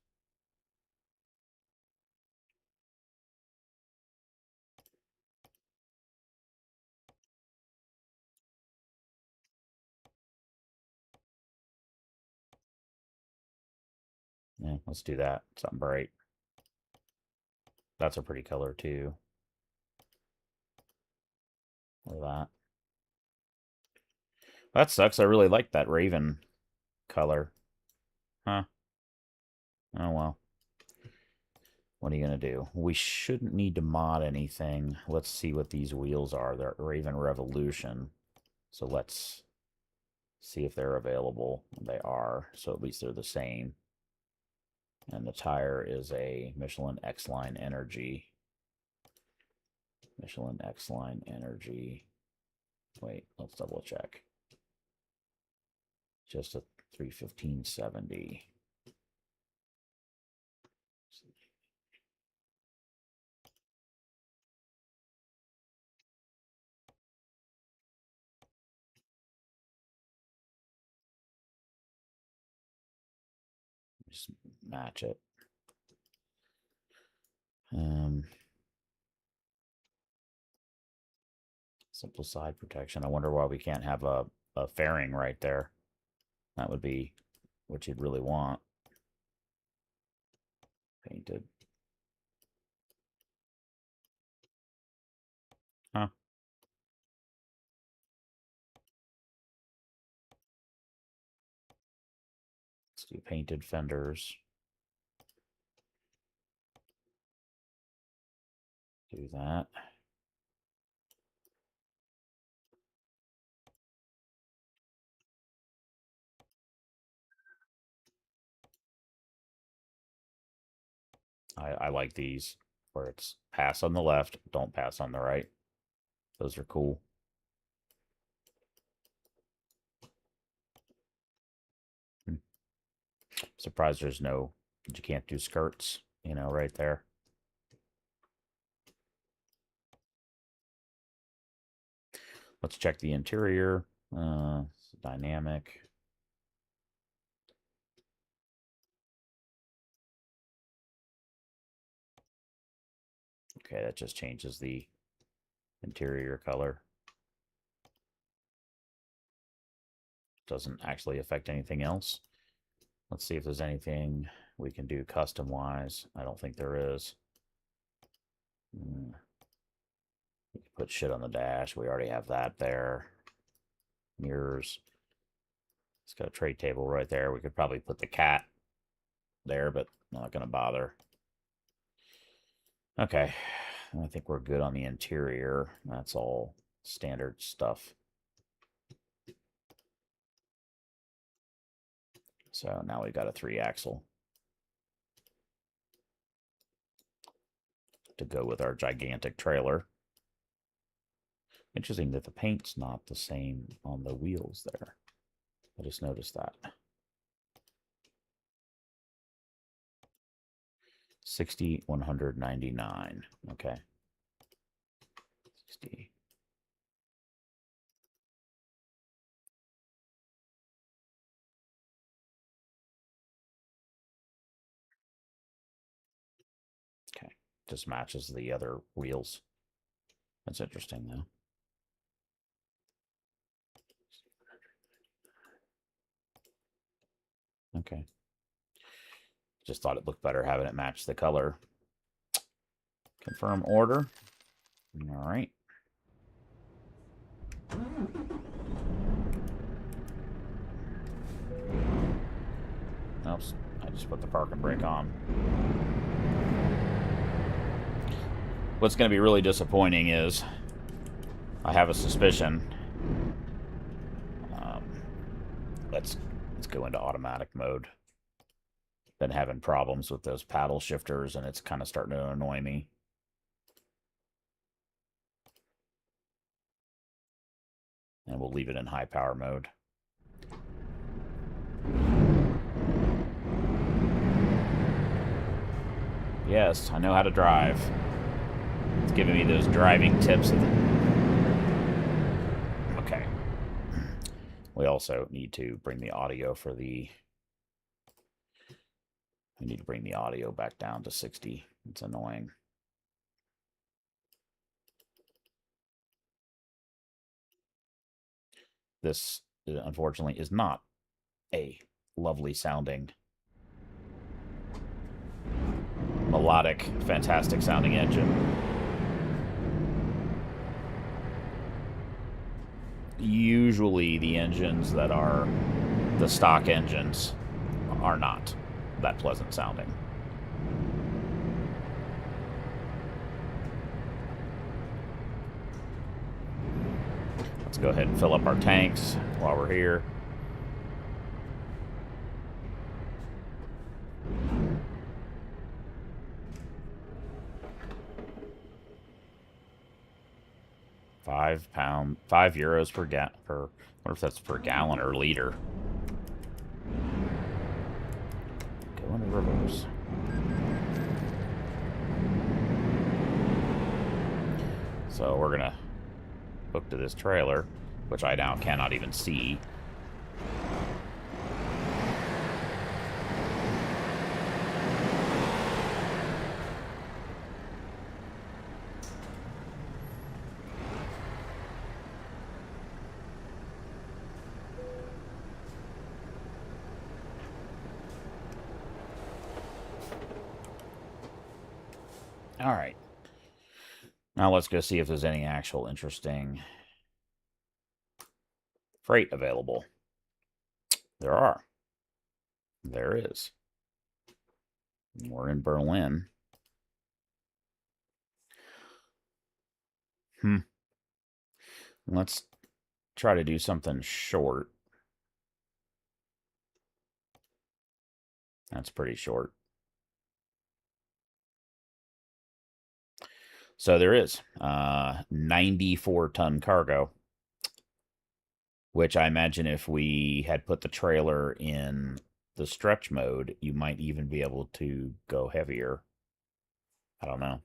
Yeah, let's do that. Something bright. That's a pretty color too. Look at that. That sucks. I really like that Raven color. Huh. Oh well. What are you going to do? We shouldn't need to mod anything. Let's see what these wheels are. They're Raven Revolution. So let's see if they're available. They are. So at least they're the same. And the tire is a Michelin X-Line Energy. Michelin X-Line Energy. Wait, let's double check. Just a 315/70. Just match it. Simple side protection. I wonder why we can't have a fairing right there. That would be what you'd really want. Painted. Huh. Let's do painted fenders. Do that. I like these where it's pass on the left, don't pass on the right. Those are cool. Surprised there's no, you can't do skirts, you know, right there. Let's check the interior. Dynamic. Okay, that just changes the interior color. Doesn't actually affect anything else. Let's see if there's anything we can do custom-wise. I don't think there is. We can put shit on the dash. We already have that there. Mirrors. It's got a tray table right there. We could probably put the cat there, but not going to bother. Okay. I think we're good on the interior. That's all standard stuff. So now we've got a 3-axle to go with our gigantic trailer. Interesting that the paint's not the same on the wheels there. I just noticed that. 60,199. Okay. 60. Okay. Just matches the other wheels. That's interesting, though. Okay. Just thought it looked better having it match the color. Confirm order. All right. Oops, I just put the parking brake on. What's going to be really disappointing is I have a suspicion let's go into automatic mode. Been having problems with those paddle shifters, and it's kind of starting to annoy me. And we'll leave it in high power mode. Yes, I know how to drive. It's giving me those driving tips. Okay. We also need to bring the audio for the... I need to bring the audio back down to 60. It's annoying. This, unfortunately, is not a lovely sounding, melodic, fantastic sounding engine. Usually the engines that are the stock engines are not that pleasant sounding. Let's go ahead and fill up our tanks while we're here. €5 per gallon. I wonder if that's per gallon or liter. Go into reverse. So we're gonna hook to this trailer, which I now cannot even see. All right. Now let's go see if there's any actual interesting freight available. There are. There is. We're in Berlin. Let's try to do something short. That's pretty short. So there is 94-ton cargo, which I imagine if we had put the trailer in the stretch mode, you might even be able to go heavier. I don't know.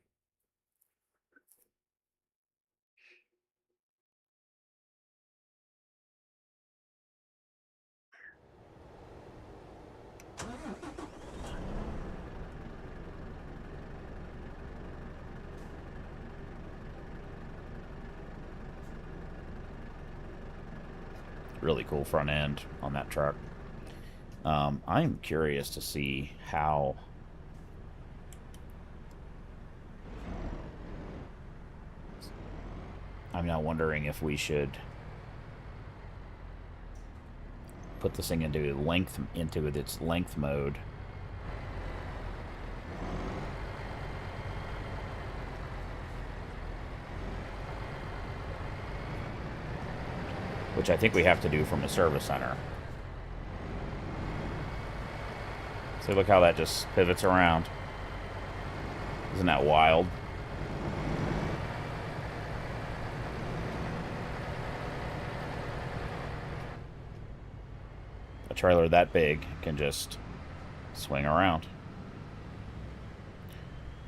Really cool front end on that truck. I'm curious to see how... I'm now wondering if we should put this thing into its length mode. Which I think we have to do from a service center. See, look how that just pivots around. Isn't that wild? A trailer that big can just swing around.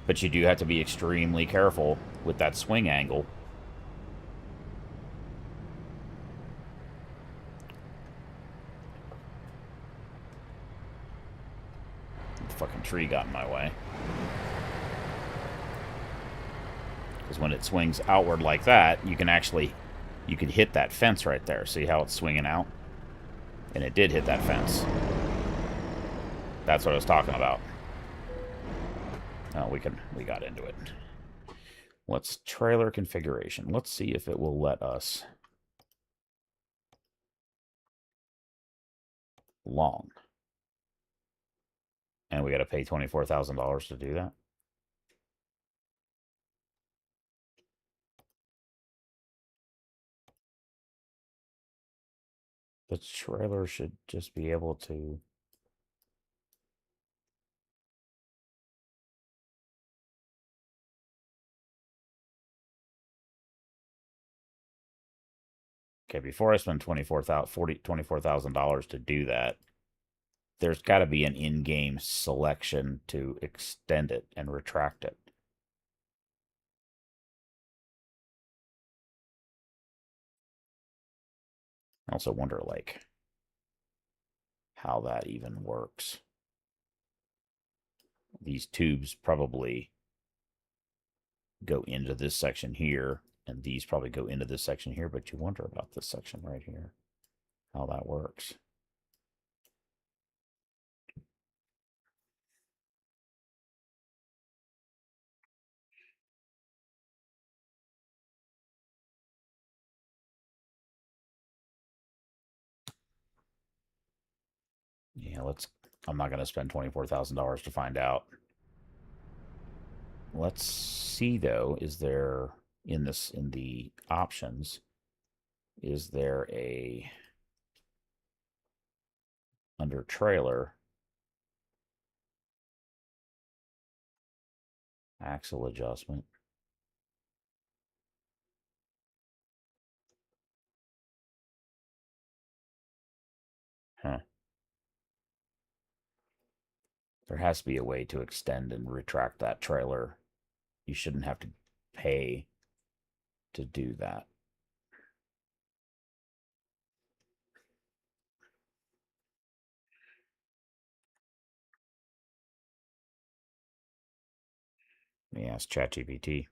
But you do have to be extremely careful with that swing angle. The fucking tree got in my way. Because when it swings outward like that, you can hit that fence right there. See how it's swinging out? And it did hit that fence. That's what I was talking about. Oh, we got into it. Let's trailer configuration. Let's see if it will let us long. And we got to pay $24,000 to do that. The trailer should just be able to... Okay, before I spend $24,000 to do that, there's got to be an in-game selection to extend it and retract it. I also wonder, like, how that even works. These tubes probably go into this section here, and these probably go into this section here, but you wonder about this section right here, how that works. Yeah, I'm not going to spend $24,000 to find out. Let's see, though, is there, in the options, is there a, under trailer, axle adjustment? Huh. There has to be a way to extend and retract that trailer. You shouldn't have to pay to do that. Let me ask ChatGPT.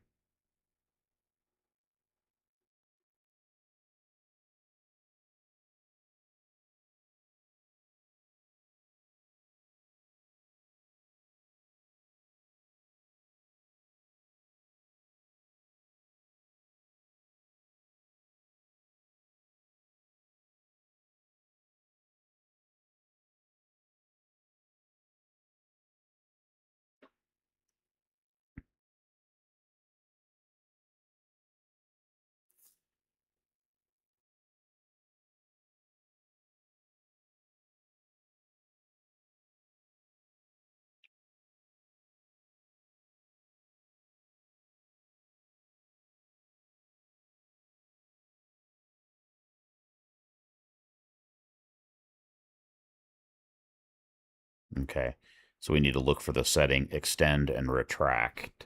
Okay, so we need to look for the setting extend and retract.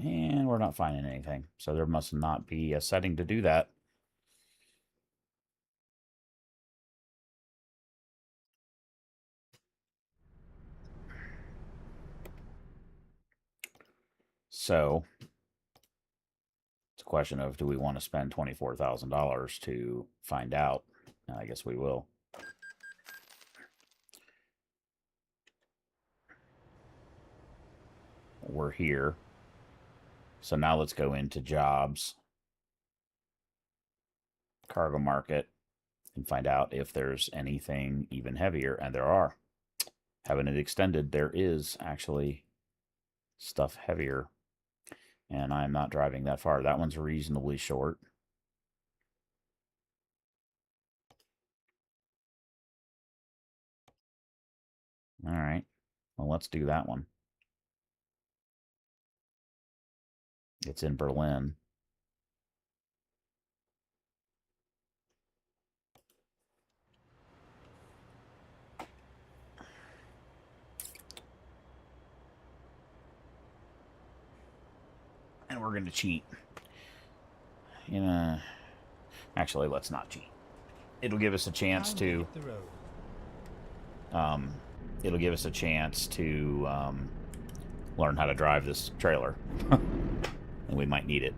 And we're not finding anything, so there must not be a setting to do that. So it's a question of, do we want to spend $24,000 to find out? I guess we will. We're here. So now let's go into jobs, cargo market, and find out if there's anything even heavier. And there are. Having it extended, there is actually stuff heavier. And I'm not driving that far. That one's reasonably short. All right. Well, let's do that one. It's in Berlin. And we're going to cheat. Actually, let's not cheat. It'll give us a chance to... it'll give us a chance to learn how to drive this trailer. And we might need it.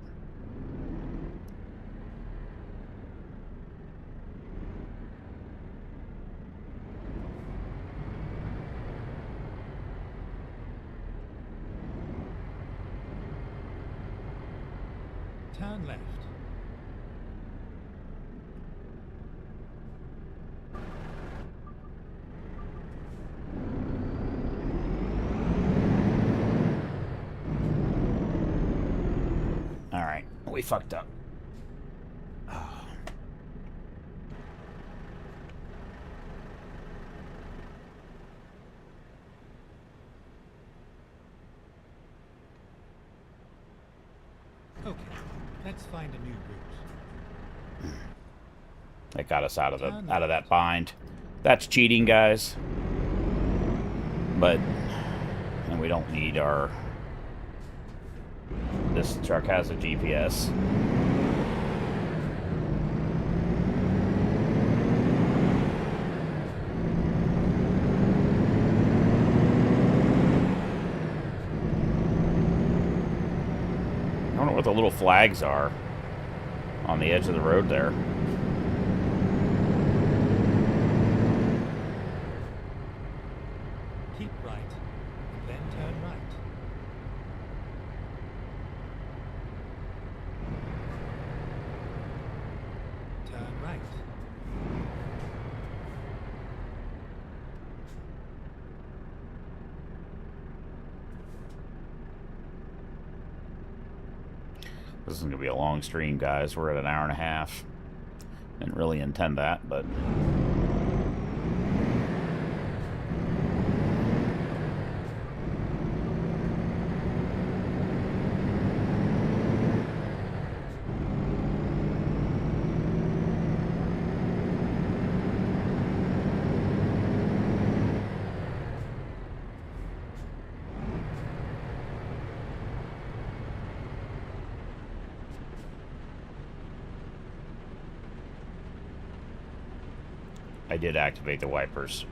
Turn left. All right, we fucked up. Okay, let's find a new route. That got us out of that bind. That's cheating, guys. But and we don't need our. This truck has a GPS. I don't know what the little flags are on the edge of the road there. Keep right, and then turn right. Turn right. This is going to be a long stream, guys. We're at an hour and a half. Didn't really intend that, but... I did activate the wipers.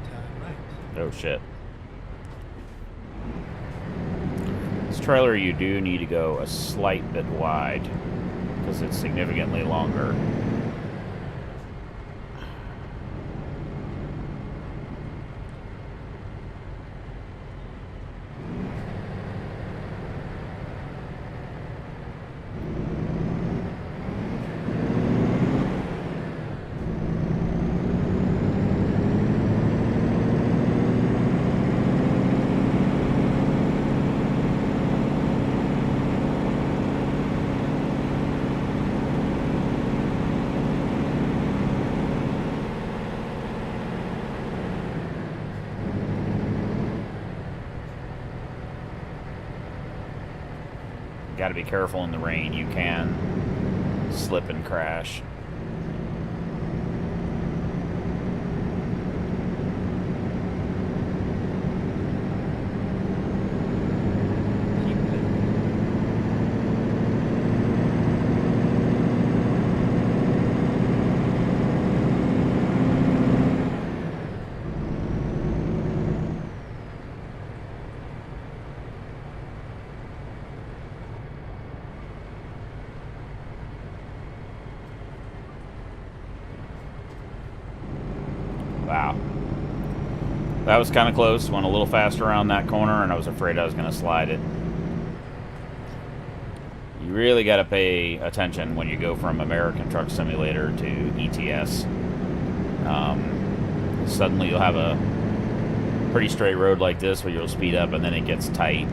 Turn right. Oh shit. This trailer, you do need to go a slight bit wide because it's significantly longer. Got to be careful in the rain. You can slip and crash. Keep left. Wow. That was kind of close. Went a little fast around that corner, and I was afraid I was going to slide it. You really got to pay attention when you go from American Truck Simulator to ETS. Suddenly you'll have a pretty straight road like this where you'll speed up and then it gets tight.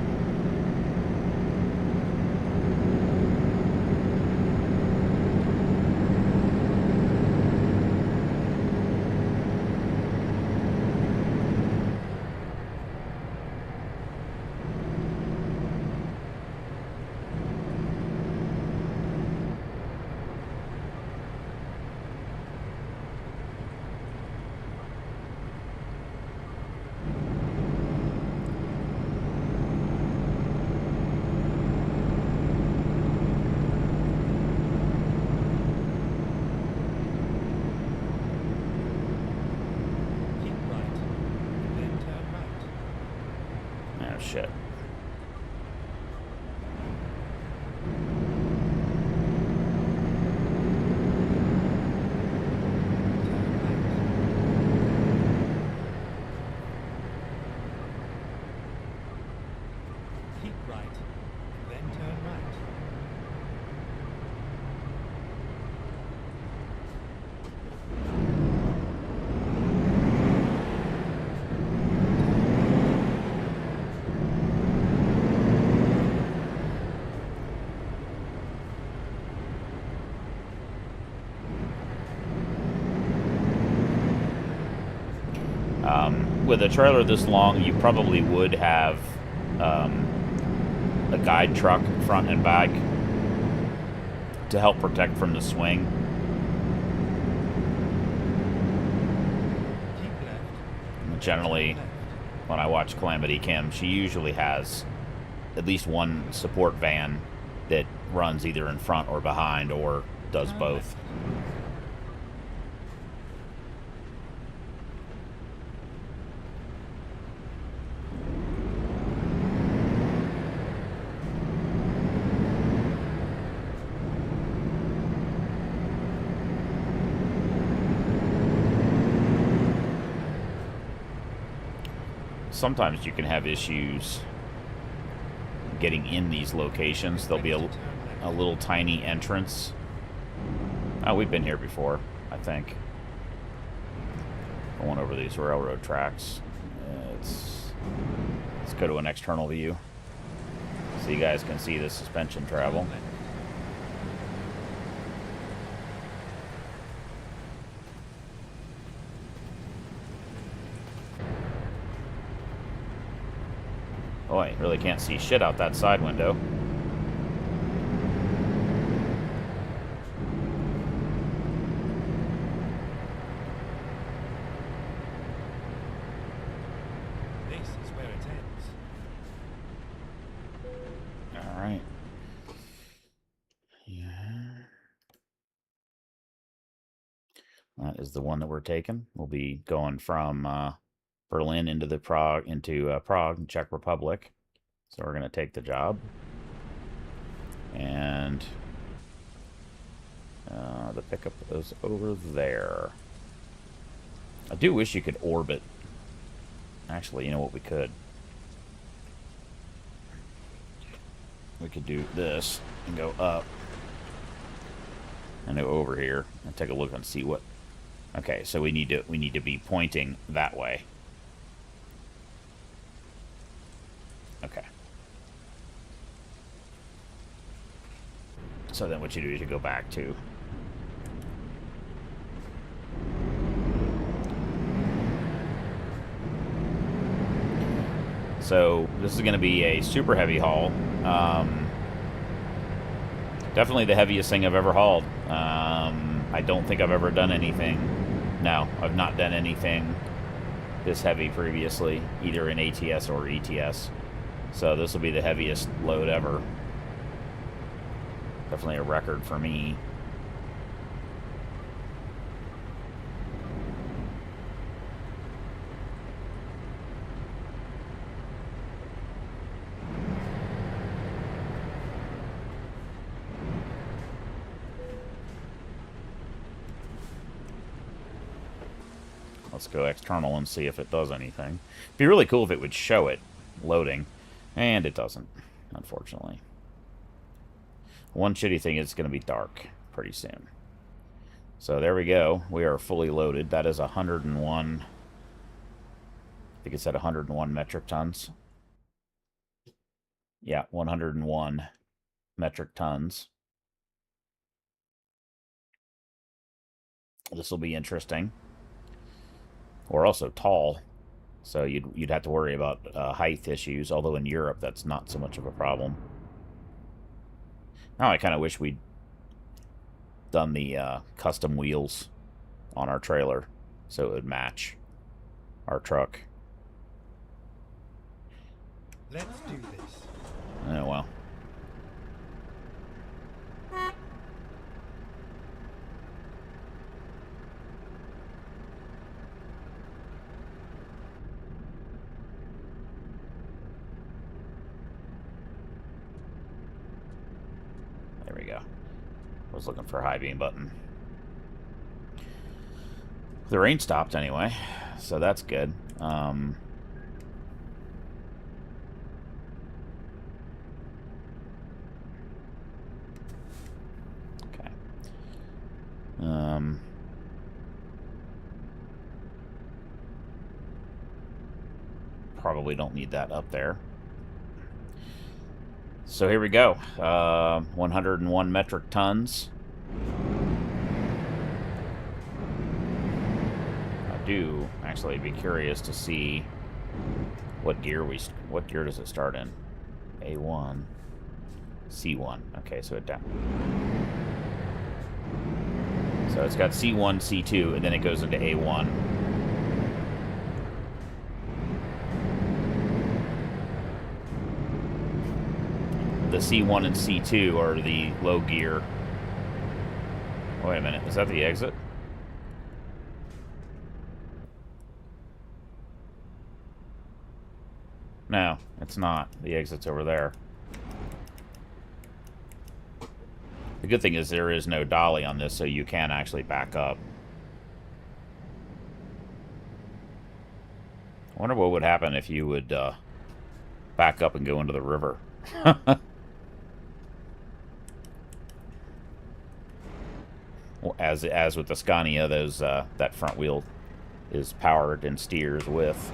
shit. Keep right, and then turn right. With a trailer this long, you probably would have a guide truck front and back to help protect from the swing. Keep left. Generally, when I watch Calamity Kim, she usually has at least one support van that runs either in front or behind or does Turn both. left. Sometimes you can have issues getting in these locations. There'll be a little tiny entrance. Oh, we've been here before, I think. Going over these railroad tracks. Let's go to an external view so you guys can see the suspension travel. Turn left. Boy, really can't see shit out that side window. This is where it ends. All right. Yeah. That is the one that we're taking. We'll be going from Berlin into Prague, Czech Republic. So we're going to take the job. And the pickup is over there. I do wish you could orbit. Actually, you know what we could? We could do this and go up. And go over here and take a look and see what. Okay, so we need to be pointing that way. Okay. So then what you do is you go back to so this is going to be a super heavy haul. Definitely the heaviest thing I've ever hauled. I don't think I've ever done anything. No, I've not done anything this heavy previously, either in ATS or ETS. So this will be the heaviest load ever. Definitely a record for me. Let's go external and see if it does anything. It'd be really cool if it would show it loading, and it doesn't, unfortunately. One shitty thing is it's going to be dark pretty soon. So there we go. We are fully loaded. That is 101. I think it's at 101 metric tons. Yeah, 101 metric tons. This will be interesting. We're also tall, so you'd have to worry about height issues, although in Europe that's not so much of a problem. Now I kind of wish we'd done the custom wheels on our trailer so it would match our truck. Let's do this. Oh, well. was looking for a high beam button. The rain stopped anyway, so that's good. Okay. Probably don't need that up there. So here we go. 101 metric tons. I do actually be curious to see what gear does it start in? A1, C1. Okay, so it down. So it's got C1, C2, and then it goes into A1. The C1 and C2 are the low gear. Wait a minute, is that the exit? No, it's not. The exit's over there. The good thing is there is no dolly on this, so you can actually back up. I wonder what would happen if you would back up and go into the river. Well, as with the Scania, those that front wheel is powered and steers with.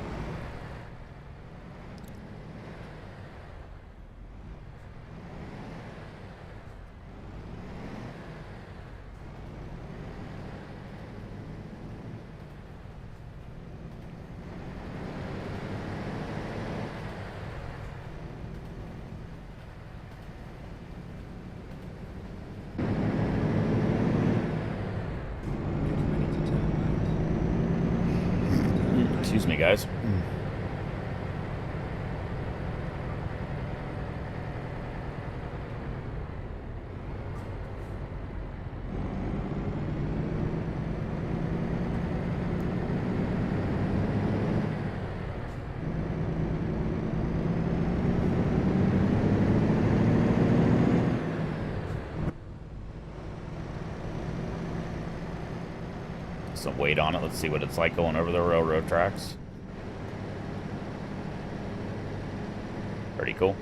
Excuse me, guys. Some weight on it. Let's see what it's like going over the railroad tracks. Pretty cool.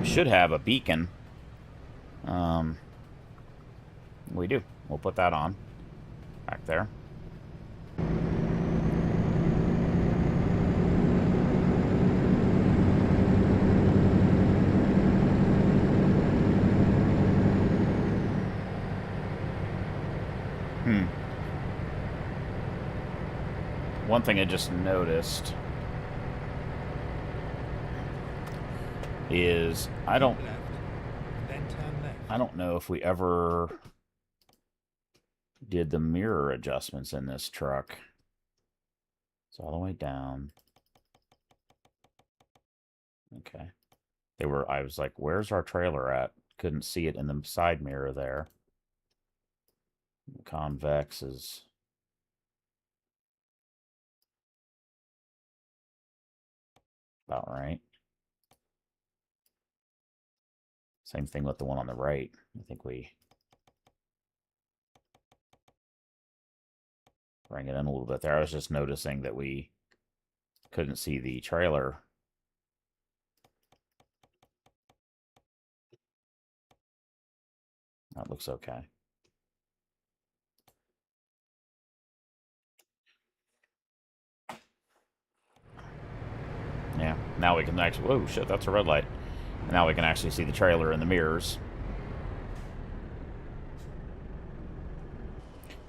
Should have a beacon. We do. We'll put that on back there. One thing I just noticed is I don't know if we ever did the mirror adjustments in this truck. It's all the way down. Okay. I was like, where's our trailer at? Couldn't see it in the side mirror there. The convex is about right. Same thing with the one on the right. I think we bring it in a little bit there. I was just noticing that we couldn't see the trailer. That looks okay. Yeah, now we can actually... Oh, shit, that's a red light. Now we can actually see the trailer in the mirrors.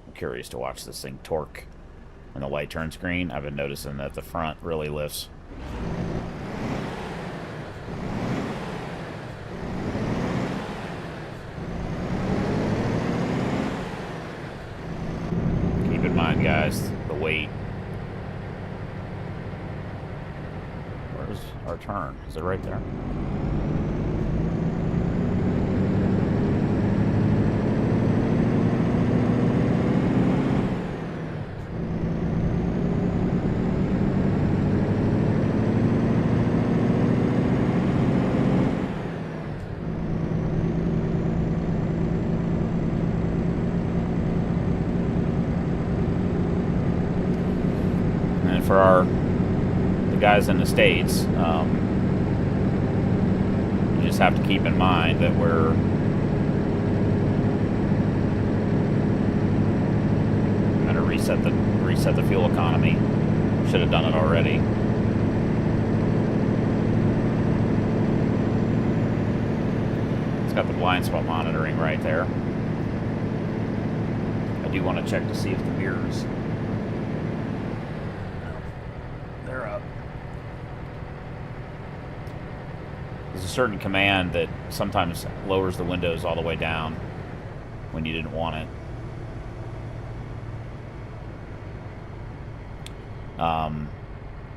I'm curious to watch this thing torque. and the light turns green, I've been noticing that the front really lifts. Keep in mind, guys, the weight. Where's our turn? Is it right there? For the guys in the States, you just have to keep in mind that we're going to reset the fuel economy. Should have done it already. It's got the blind spot monitoring right there. I do want to check to see if the mirrors. There's a certain command that sometimes lowers the windows all the way down when you didn't want it.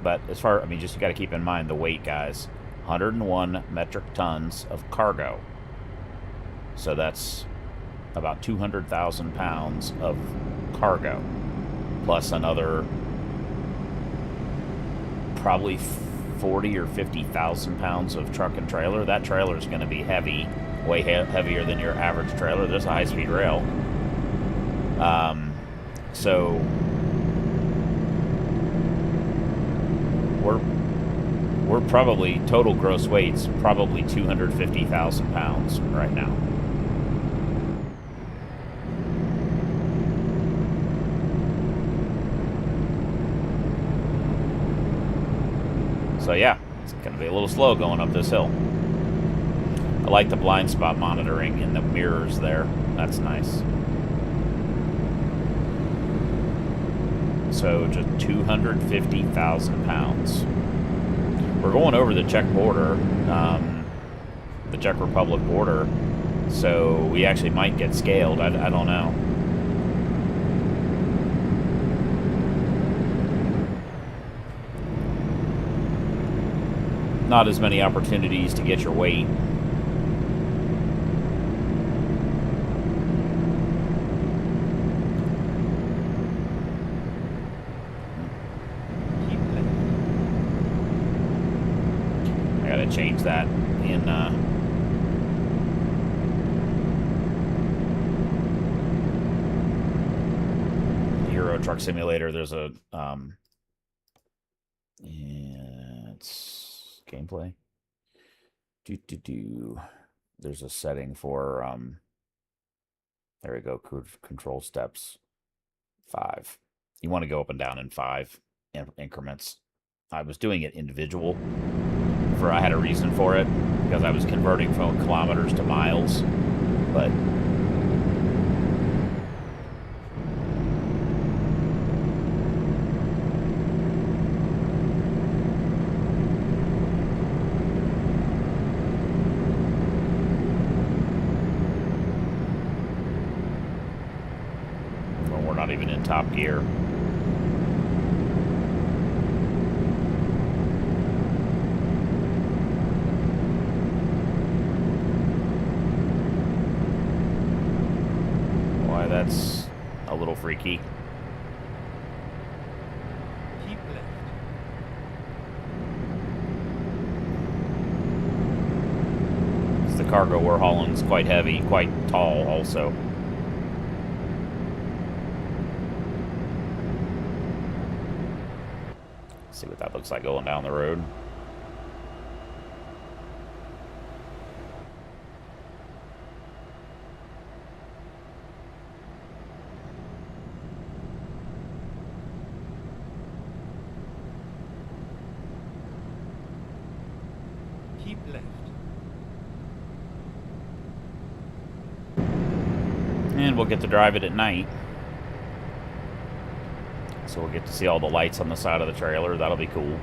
But as far, just you got to keep in mind the weight, guys. 101 metric tons of cargo. So that's about 200,000 pounds of cargo, plus another probably 40 or 50,000 pounds of truck and trailer. That trailer is going to be heavy, way heavier than your average trailer. There's a high-speed rail. So we're probably, total gross weight's probably 250,000 pounds right now. So yeah, it's going to be a little slow going up this hill. I like the blind spot monitoring in the mirrors there. That's nice. So just 250,000 pounds. We're going over the Czech border, the Czech Republic border, so we actually might get scaled. I don't know. Not as many opportunities to get your weight. I gotta change that in Euro Truck Simulator. There's a it's gameplay. There's a setting for there we go, control steps 5. You want to go up and down in 5 increments. I was doing it individual I had a reason for it, because I was converting from kilometers to miles, but we're not even in top gear. That's a little freaky. Keep left. The cargo we're hauling is quite heavy, quite tall also. Let's see what that looks like going down the road. Keep left. And we'll get to drive it at night. So we'll get to see all the lights on the side of the trailer. That'll be cool.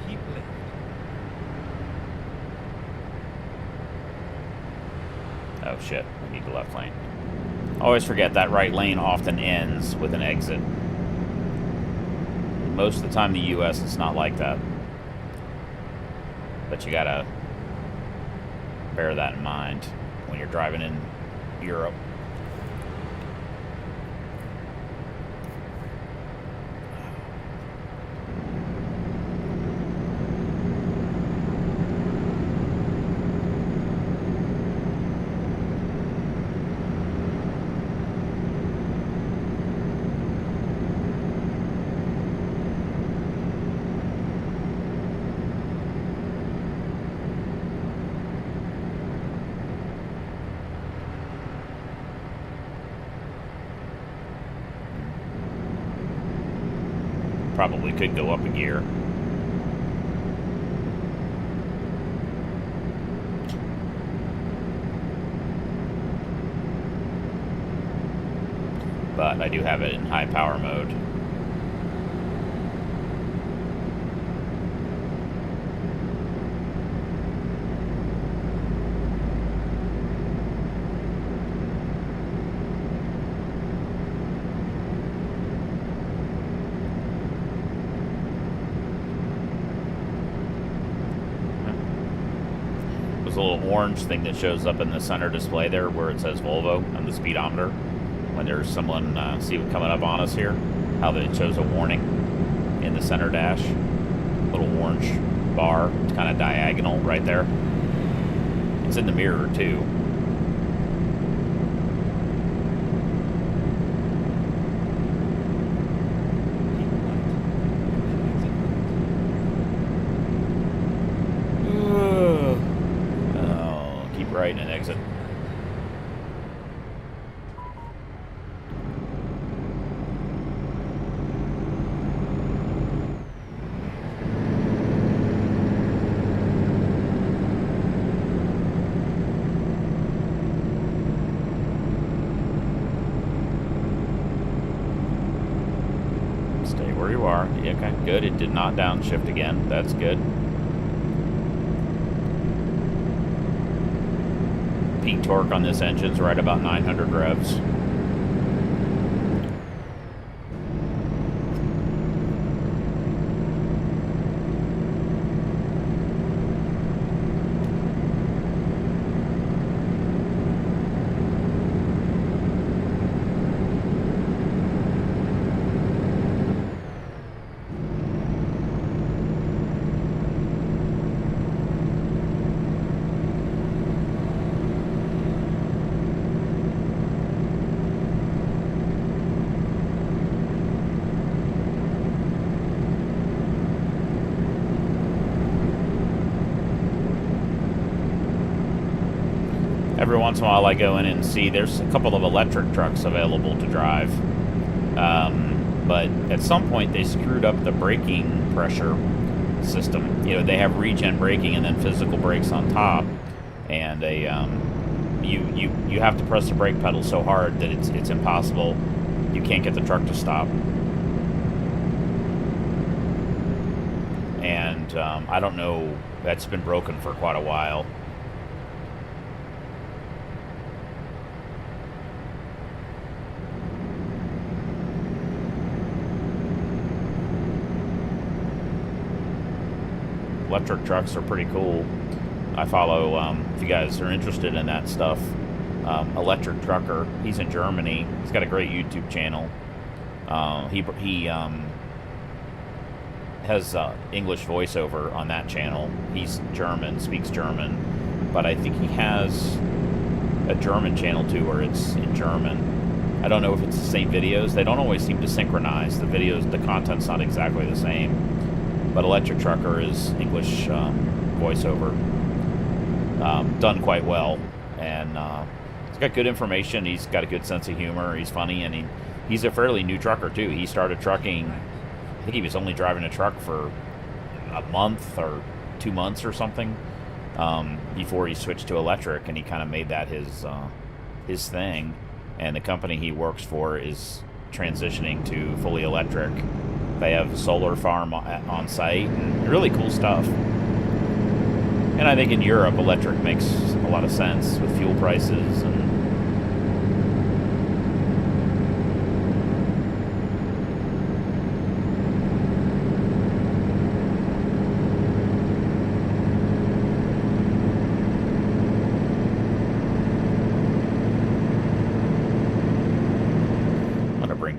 Keep left. Oh shit, we need the left lane. Always forget that right lane often ends with an exit. Most of the time in the US it's not like that. But you gotta bear that in mind when you're driving in Europe. Probably could go up a gear. But I do have it in high power mode. There's a little orange thing that shows up in the center display there where it says Volvo on the speedometer. When there's someone, see what coming up on us here, how it shows a warning in the center dash. Little orange bar, it's kind of diagonal right there. It's in the mirror too. Keep Oh, keep right. And then exit. right and exit. Stay where you are. Okay, good. It did not downshift again. That's good. Peak torque on this engine's right about 900 revs. Every once in a while I go in and see there's a couple of electric trucks available to drive. But at some point they screwed up the braking pressure system. You know, they have regen braking and then physical brakes on top. And they, you have to press the brake pedal so hard that it's impossible. You can't get the truck to stop. And I don't know, that's been broken for quite a while. Electric trucks are pretty cool. I follow, if you guys are interested in that stuff, Electric Trucker. He's in Germany. He's got a great YouTube channel. He has English voiceover on that channel. He's German, speaks German, but I think he has a German channel too where it's in German. I don't know if it's the same videos. They don't always seem to synchronize. The videos, the content's not exactly the same. But Electric Trucker is English voiceover, done quite well, and he's got good information. He's got a good sense of humor. He's funny, and he's a fairly new trucker too. He started trucking. I think he was only driving a truck for a month or 2 months or something before he switched to electric, and he kind of made that his his thing, and the company he works for is transitioning to fully electric. They have a solar farm on site, and really cool stuff. And I think in Europe, electric makes a lot of sense with fuel prices and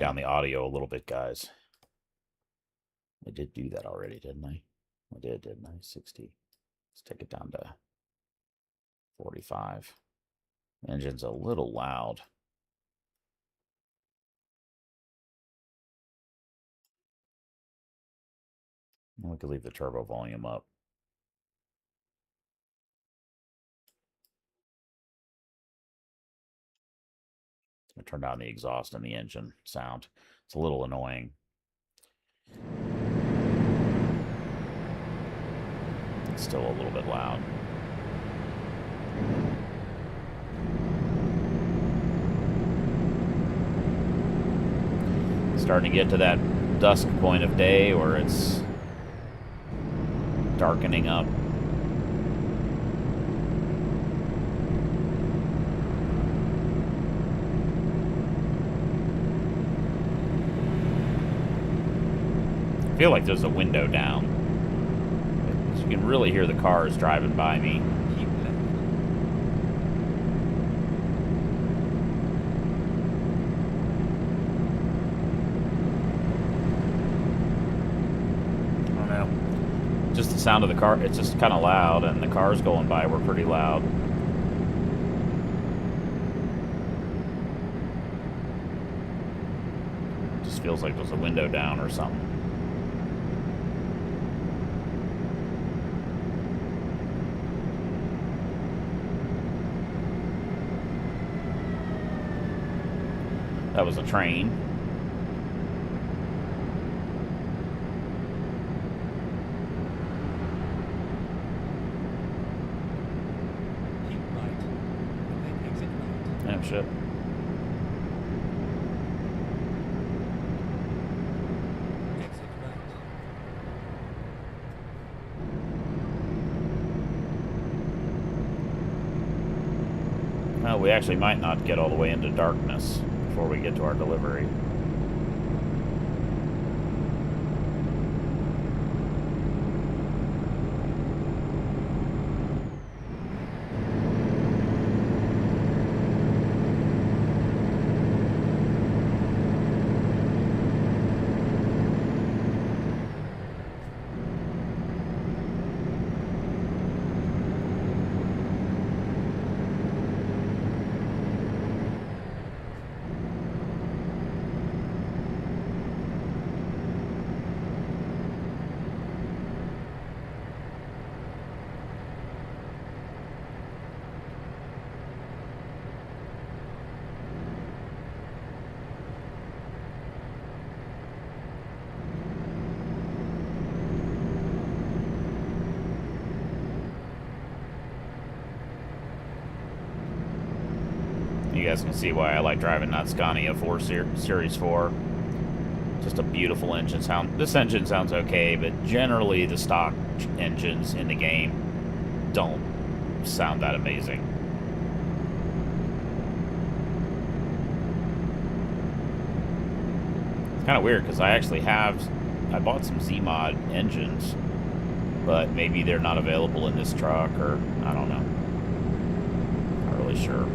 down the audio a little bit, guys. I did do that already, didn't I? I did, didn't I? 60. Let's take it down to 45. Engine's a little loud. We could leave the turbo volume up. I turn down the exhaust and the engine sound. It's a little annoying. It's still a little bit loud. Starting to get to that dusk point of day where it's darkening up. I feel like there's a window down. You can really hear the cars driving by me. Keep left. I don't know. Just the sound of the car, it's just kind of loud, and the cars going by were pretty loud. Just feels like there's a window down or something. That was a train. Keep right. And then exit right. Yeah, shit. Exit right. Well, we actually might not get all the way into darkness before we get to our delivery. You guys can see why I like driving that Scania Series 4. Just a beautiful engine sound. This engine sounds okay, but generally the stock engines in the game don't sound that amazing. It's kind of weird because I bought some Z-Mod engines, but maybe they're not available in this truck, or I don't know. Not really sure.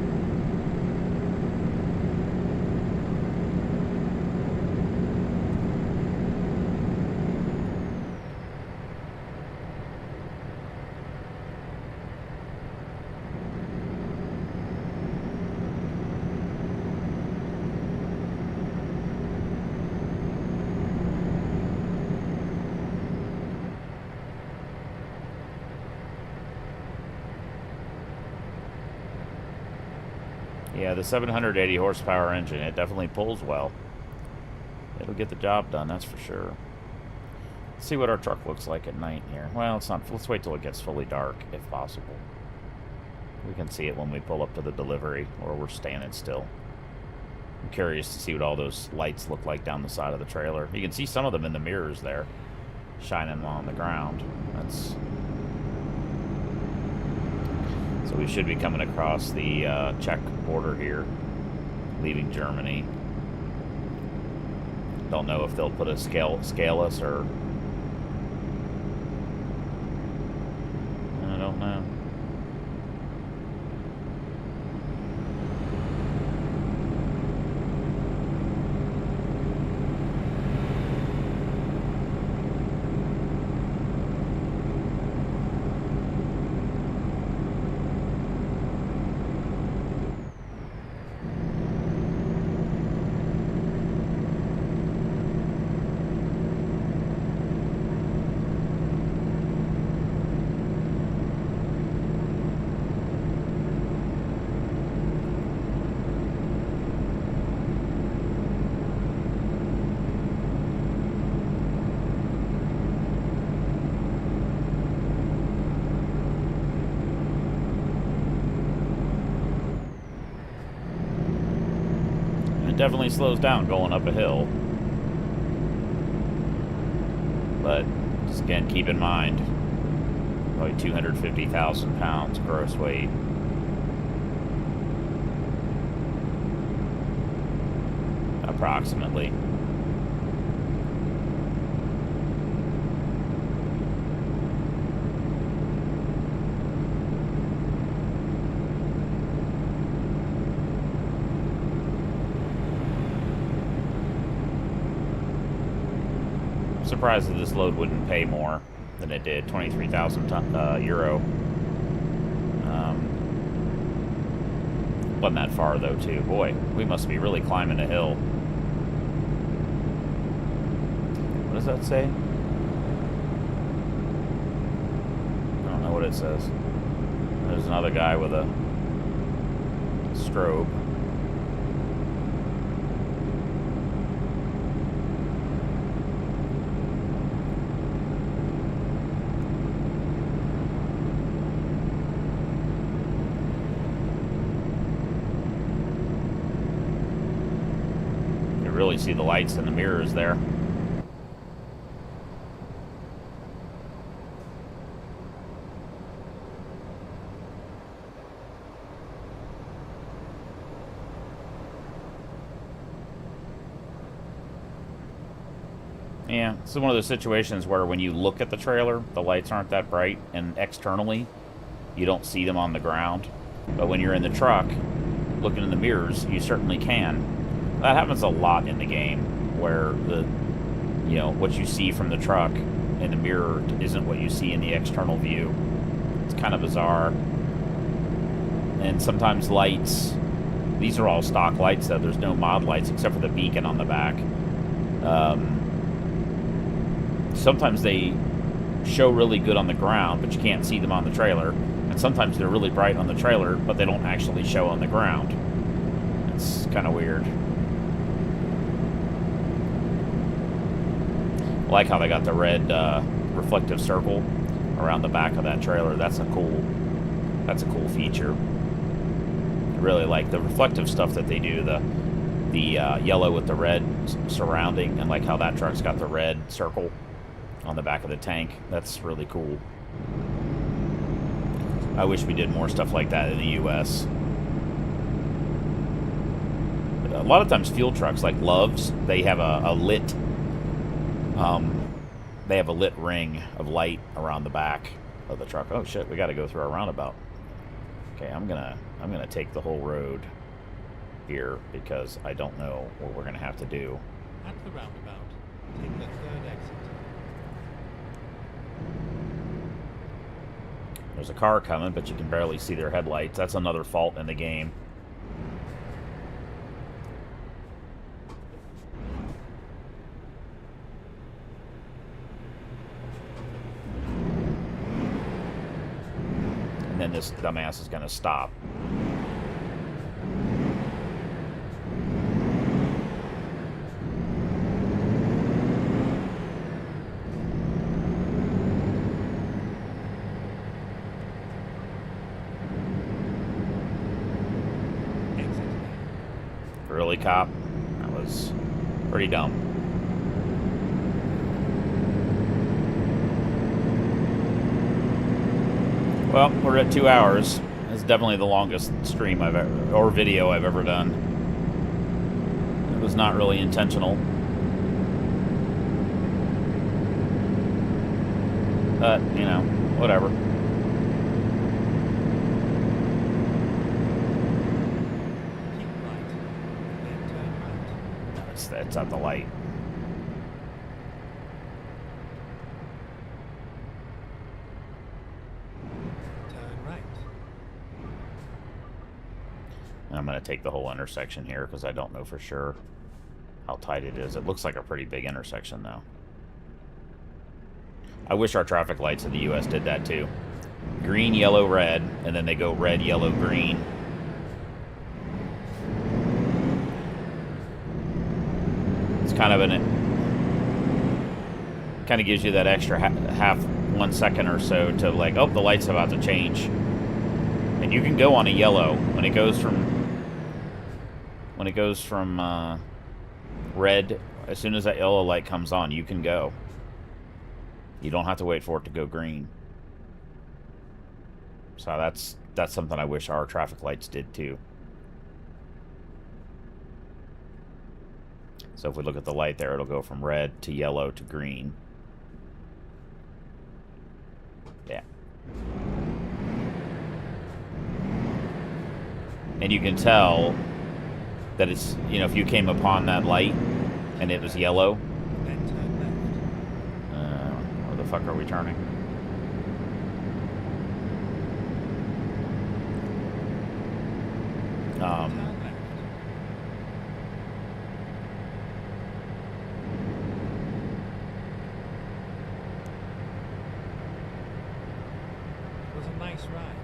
Yeah, the 780 horsepower engine, it definitely pulls well. It'll get the job done, that's for sure. Let's see what our truck looks like at night here. Well, it's not. Let's wait till it gets fully dark, if possible. We can see it when we pull up to the delivery, or we're standing still. I'm curious to see what all those lights look like down the side of the trailer. You can see some of them in the mirrors there, shining on the ground. That's... So we should be coming across the Czech border here, leaving Germany. Don't know if they'll put a scale us, or... I don't know. Definitely slows down going up a hill. But just again, keep in mind, probably 250,000 pounds gross weight. Approximately. Surprised that this load wouldn't pay more than it did, 23,000 euro. Wasn't that far though, too. Boy, we must be really climbing a hill. What does that say? I don't know what it says. There's another guy with a strobe. Really see the lights in the mirrors there. Yeah, this is one of those situations where when you look at the trailer, the lights aren't that bright, and externally, you don't see them on the ground. But when you're in the truck, looking in the mirrors, you certainly can. That happens a lot in the game, where what you see from the truck in the mirror isn't what you see in the external view. It's kind of bizarre. And sometimes lights, these are all stock lights though, there's no mod lights except for the beacon on the back. Sometimes they show really good on the ground, but you can't see them on the trailer. And sometimes they're really bright on the trailer, but they don't actually show on the ground. It's kind of weird. I like how they got the red reflective circle around the back of that trailer. That's a cool feature. I really like the reflective stuff that they do. The yellow with the red surrounding, and like how that truck's got the red circle on the back of the tank. That's really cool. I wish we did more stuff like that in the U.S. A lot of times fuel trucks like Loves, they have a lit they have a lit ring of light around the back of the truck. Oh shit, we got to go through our roundabout. Okay, I'm gonna take the whole road here because I don't know what we're gonna have to do. At the roundabout, take the third exit. There's a car coming, but you can barely see their headlights. That's another fault in the game. And then this dumbass is going to stop. silly cop. That was pretty dumb. Well, we're at 2 hours. It's definitely the longest stream I've ever, or video I've ever done. It was not really intentional. But, you know, whatever. Keep right, then turn right. It's at the light. Turn right. And I'm going to take the whole intersection here because I don't know for sure how tight it is. It looks like a pretty big intersection, though. I wish our traffic lights in the U.S. did that, too. Green, yellow, red, and then they go red, yellow, green. It's kind of kind of gives you that extra half 1 second or so to like, oh, the light's about to change. And you can go on a yellow when it goes from red. As soon as that yellow light comes on, you can go. You don't have to wait for it to go green. So that's something I wish our traffic lights did too. So if we look at the light there, it'll go from red to yellow to green. Yeah. And you can tell that it's, you know, if you came upon that light and it was yellow. Then turn left. Where the fuck are we turning? Turn left. It was a nice ride.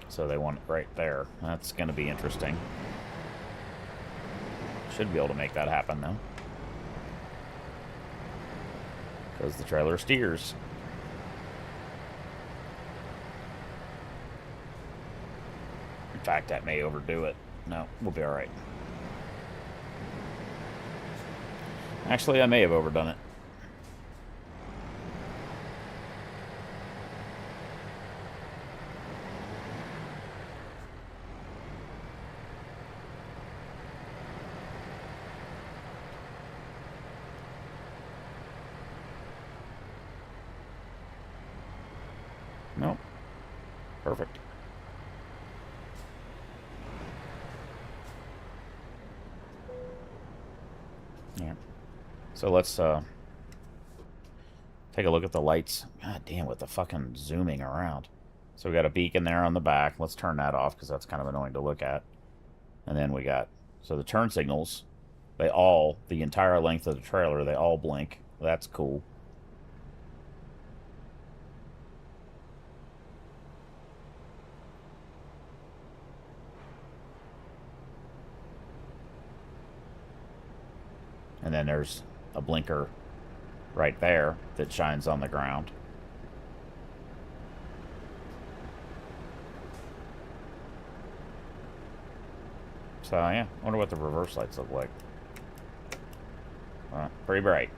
So they want it right there. That's going to be interesting. Should be able to make that happen, though. Because the trailer steers. In fact, that may overdo it. No, we'll be alright. Actually, I may have overdone it. Nope. Perfect. Yeah. So let's take a look at the lights. God damn, with the fucking zooming around. So we got a beacon there on the back. Let's turn that off because that's kind of annoying to look at. And then we got, so the turn signals, the entire length of the trailer, they all blink. That's cool. And then there's a blinker right there that shines on the ground. So, yeah, I wonder what the reverse lights look like. Pretty bright.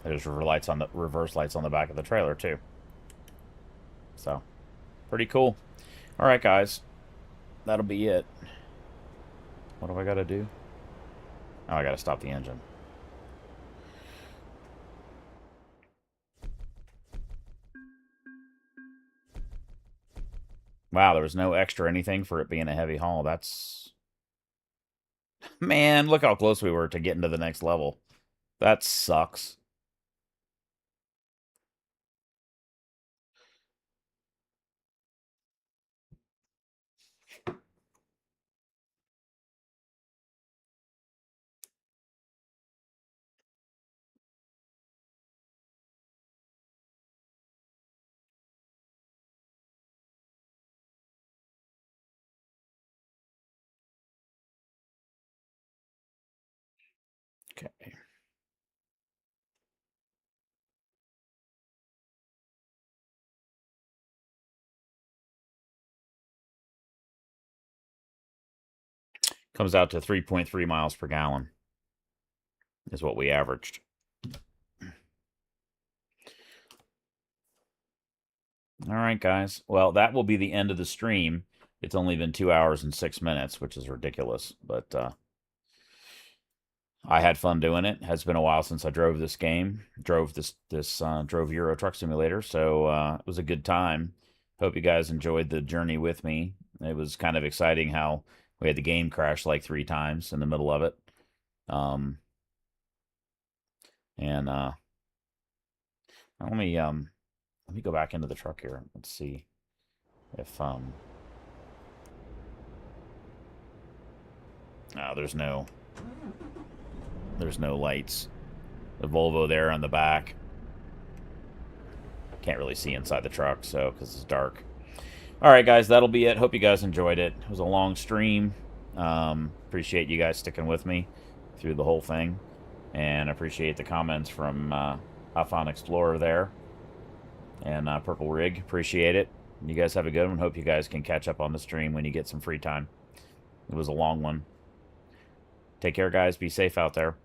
There's reverse lights on the back of the trailer, too. So, pretty cool. Alright, guys. That'll be it. What do I gotta do? Oh, I gotta stop the engine. Wow, there was no extra anything for it being a heavy haul. That's... Man, look how close we were to getting to the next level. That sucks. Comes out to 3.3 miles per gallon is what we averaged. All right, guys. Well, that will be the end of the stream. It's only been 2 hours and 6 minutes, which is ridiculous. But I had fun doing it. It has been a while since I drove this game. Drove Euro Truck Simulator, so it was a good time. Hope you guys enjoyed the journey with me. It was kind of exciting how we had the game crash like 3 times in the middle of it. And let me go back into the truck here. Let's see if there's no lights. The Volvo there on the back. Can't really see inside the truck, so because it's dark. All right, guys, that'll be it. Hope you guys enjoyed it. It was a long stream. Appreciate you guys sticking with me through the whole thing, and appreciate the comments from Afon Explorer there and Purple Rig. Appreciate it. You guys have a good one. Hope you guys can catch up on the stream when you get some free time. It was a long one. Take care, guys. Be safe out there.